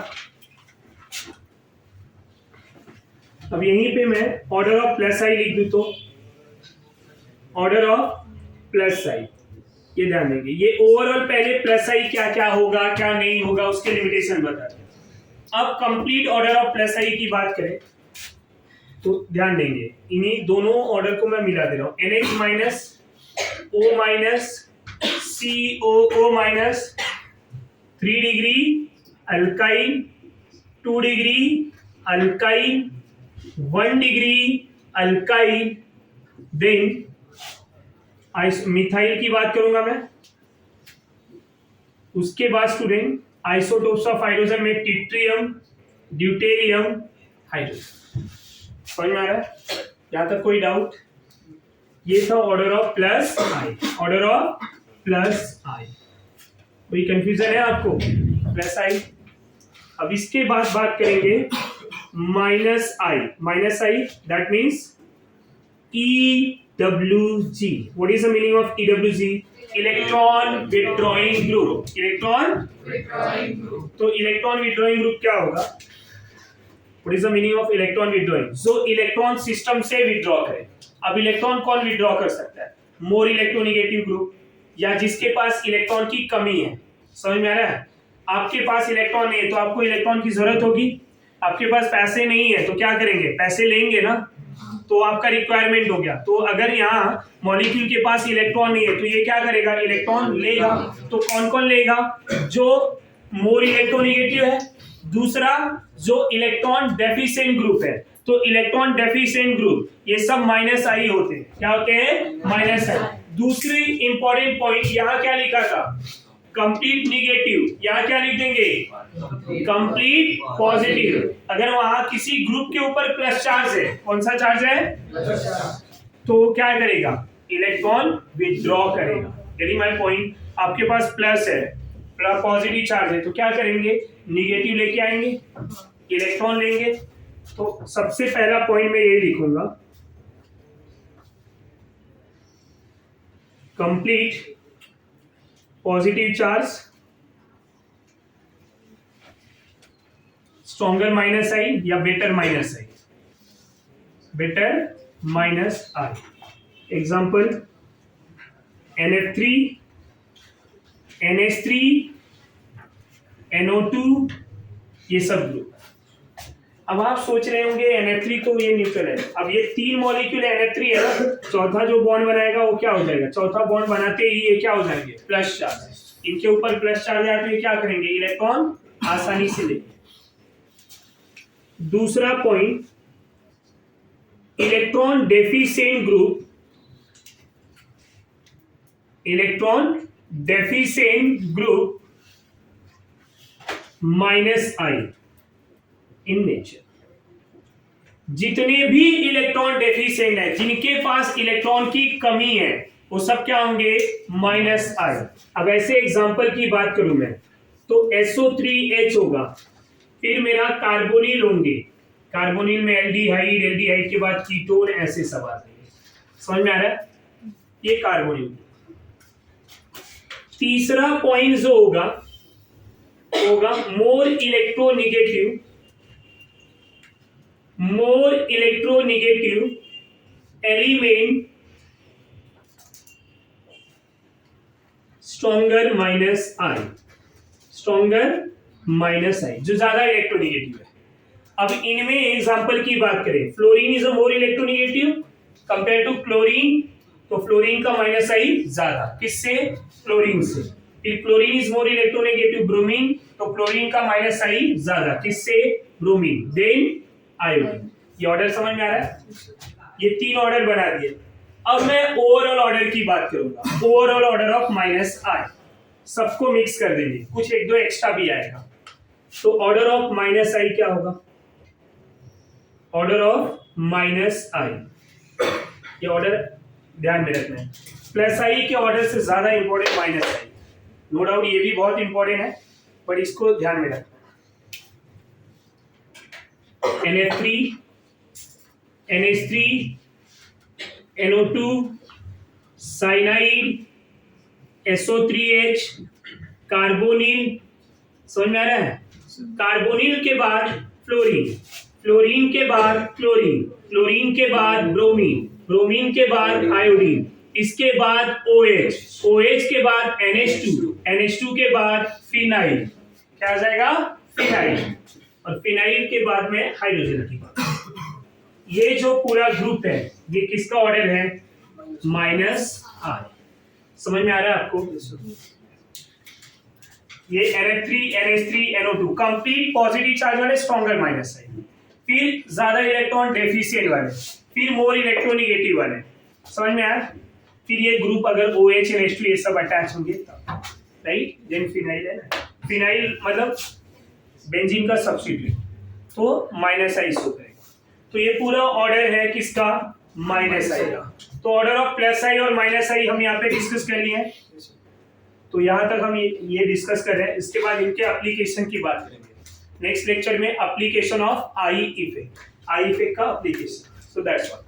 अब यहीं पे मैं ऑर्डर ऑफ प्लस आई लिख दूं तो ऑर्डर ऑफ प्लस आई, ये ध्यान देंगे। ये ओवरऑल पहले प्लस आई क्या क्या होगा क्या नहीं होगा उसके लिमिटेशन बताते हैं। अब कंप्लीट ऑर्डर ऑफ प्लस आई की बात करें तो ध्यान देंगे, इन्हीं दोनों ऑर्डर को मैं मिला दे रहा हूं। NH minus, O minus, COO minus, 3 degree alkyl, 2 degree alkyl, 1 degree alkyl, then methyl की बात करूंगा मैं। उसके बाद स्टूडेंट आइसोटोप्स ऑफ हाइड्रोजन में ट्रिटियम, ड्यूटेरियम, हाइड्रोजन। समझ में आ रहा है? यहां तक कोई डाउट? ये था order of plus I, order of plus I. कोई कंफ्यूजन है आपको? Plus I. अब इसके बाद बात करेंगे minus I. Minus I that means EWG। What is the meaning of EWG? Electron withdrawing group. Electron withdrawing group. तो इलेक्ट्रॉन विथड्रॉइंग ग्रुप क्या होगा? What is the meaning of electron withdrawing? जो इलेक्ट्रॉन सिस्टम से विथड्रॉ करे। अब इलेक्ट्रॉन कौन विथड्रॉ कर सकता है? मोर इलेक्ट्रोनेगेटिव ग्रुप, या जिसके पास इलेक्ट्रॉन की कमी है। समझ में आ रहा है? आपके पास इलेक्ट्रॉन नहीं है तो आपको इलेक्ट्रॉन की जरूरत होगी। आपके पास पैसे नहीं है तो क्या करेंगे? पैसे लेंगे ना, तो आपका रिक्वायरमेंट हो गया। तो अगर यहाँ मॉलिक्यूल के पास इलेक्ट्रॉन नहीं है तो ये क्या करेगा? इलेक्ट्रॉन लेगा। तो कौन कौन लेगा? जो मोर इलेक्ट्रोनेगेटिव है, दूसरा जो इलेक्ट्रॉन डेफिशिएंट ग्रुप है। तो इलेक्ट्रॉन डेफिशिएंट ग्रुप ये सब माइनस आई होते हैं। क्या होते हैं? माइनस आई। दूसरी इंपॉर्टेंट पॉइंट यहाँ क्या लिखा था? Complete negative. यहाँ क्या लिख देंगे? Complete positive. अगर वहां किसी ग्रुप के ऊपर प्लस चार्ज है, कौन सा चार्ज है? तो क्या करेगा? इलेक्ट्रॉन विथड्रॉ करेगा। यदि माय पॉइंट आपके पास प्लस है, प्लस पॉजिटिव चार्ज है, तो क्या करेंगे? निगेटिव लेके आएंगे, इलेक्ट्रॉन लेंगे। तो सबसे पहला पॉइंट मैं यही लिखूंगा, complete positive charge, stronger minus I या better minus I, better minus I. Example NF3, NH3, NO2, ये सब ग्रुप। अब आप सोच रहे होंगे NF3 तो ये न्यूट्रल है। अब ये 3 मॉलिक्यूल NF3 है ना, चौथा जो बॉन्ड बनाएगा वो क्या हो जाएगा? चौथा बॉन्ड बनाते ही ये क्या हो जाएंगे? Plus charge. इनके ऊपर प्लस चार्ज आए तो ये क्या करेंगे? इलेक्ट्रॉन आसानी से लेंगे। दूसरा point, electron deficient group, electron deficient group minus I in nature. जितने भी इलेक्ट्रॉन डेफिशिएंट है, जिनके पास इलेक्ट्रॉन की कमी है, वो सब क्या होंगे? माइनस आई। अब ऐसे एग्जांपल की बात करूं मैं तो SO3H होगा, फिर मेरा कार्बोनिल होंगे, कार्बोनिल में एल्डिहाइड, एल्डिहाइड के बाद कीटोन, ऐसे सब आ जाएंगे। समझ में आ रहा है? ये कार्बोनिल। तीसरा पॉइंट जो होगा more electronegative, more electronegative element, stronger minus I, stronger minus I, जो ज्यादा इलेक्ट्रोनेगेटिव है। अब इनमें एग्जांपल की बात करें, fluorine is a more electronegative compare to chlorine, तो फ्लोरीन का माइनस आई ज्यादा। किससे? फ्लोरीन से। फिर chlorine is more electronegative bromine, तो क्लोरीन का माइनस आई ज्यादा। किससे? ब्रोमीन। Then iodine. ये ऑर्डर समझ में आ रहा है? ये 3 ऑर्डर बना दिए। अब मैं ओवरऑल ऑर्डर की बात करूंगा, ओवरऑल ऑर्डर ऑफ माइनस आई। सबको मिक्स कर देंगे, कुछ 1-2 एक्स्ट्रा भी आएगा। तो ऑर्डर ऑफ माइनस आई क्या होगा? ऑर्डर ऑफ माइनस आई, ये ऑर्डर ध्यान में रखना है। प्लस आई के ऑर्डर से ज्यादा इंपॉर्टेंट माइनस आई। नो डाउट ये भी बहुत इंपॉर्टेंट है, पर इसको ध्यान में रखना। NF3, NH3, NO2, cyanide, SO3H, carbonyl. समझ में आ रहा है? कार्बोनिल के बाद फ्लोरीन, फ्लोरीन के बाद क्लोरीन, क्लोरीन के बाद ब्रोमीन, ब्रोमीन के बाद आयोडीन, इसके बाद OH, OH के बाद NH2, NH2 के बाद फिनाइल। क्या आ जाएगा? फिनाइल। और फिनाइल के बाद में हाइड्रोजन की बात। ये जो पूरा ग्रुप है ये किसका ऑर्डर है? माइनस आई। समझ में आ रहा है आपको? ये NF3, NH3, NO2 complete positive charge वाले, स्ट्रॉन्गर माइनस आई। फिर ज्यादा इलेक्ट्रॉन डेफिशिएंट वाले, फिर मोर इलेक्ट्रोनिगेटिव वाले, समझ में आया? फिर ये ग्रुप अगर OH और H2 ये सब अटैच होंगे तब, राइट? देन फिनाइल है ना, फिनाइल मतलब बेंजीन का सब्स्टिट्यूट, तो माइनस आई शो करेगा। तो ये पूरा ऑर्डर है किसका? माइनस आई का। तो ऑर्डर ऑफ प्लस आई और माइनस आई हम यहाँ पे डिस्कस कर लिए हैं। तो यहाँ तक हम ये डिस्कस कर रहे हैं। इसके बाद इनके एप्लीकेशन की बात करेंगे नेक्स्ट लेक्चर में, application of I effect, I effect का एप्लीकेशन। So that's all.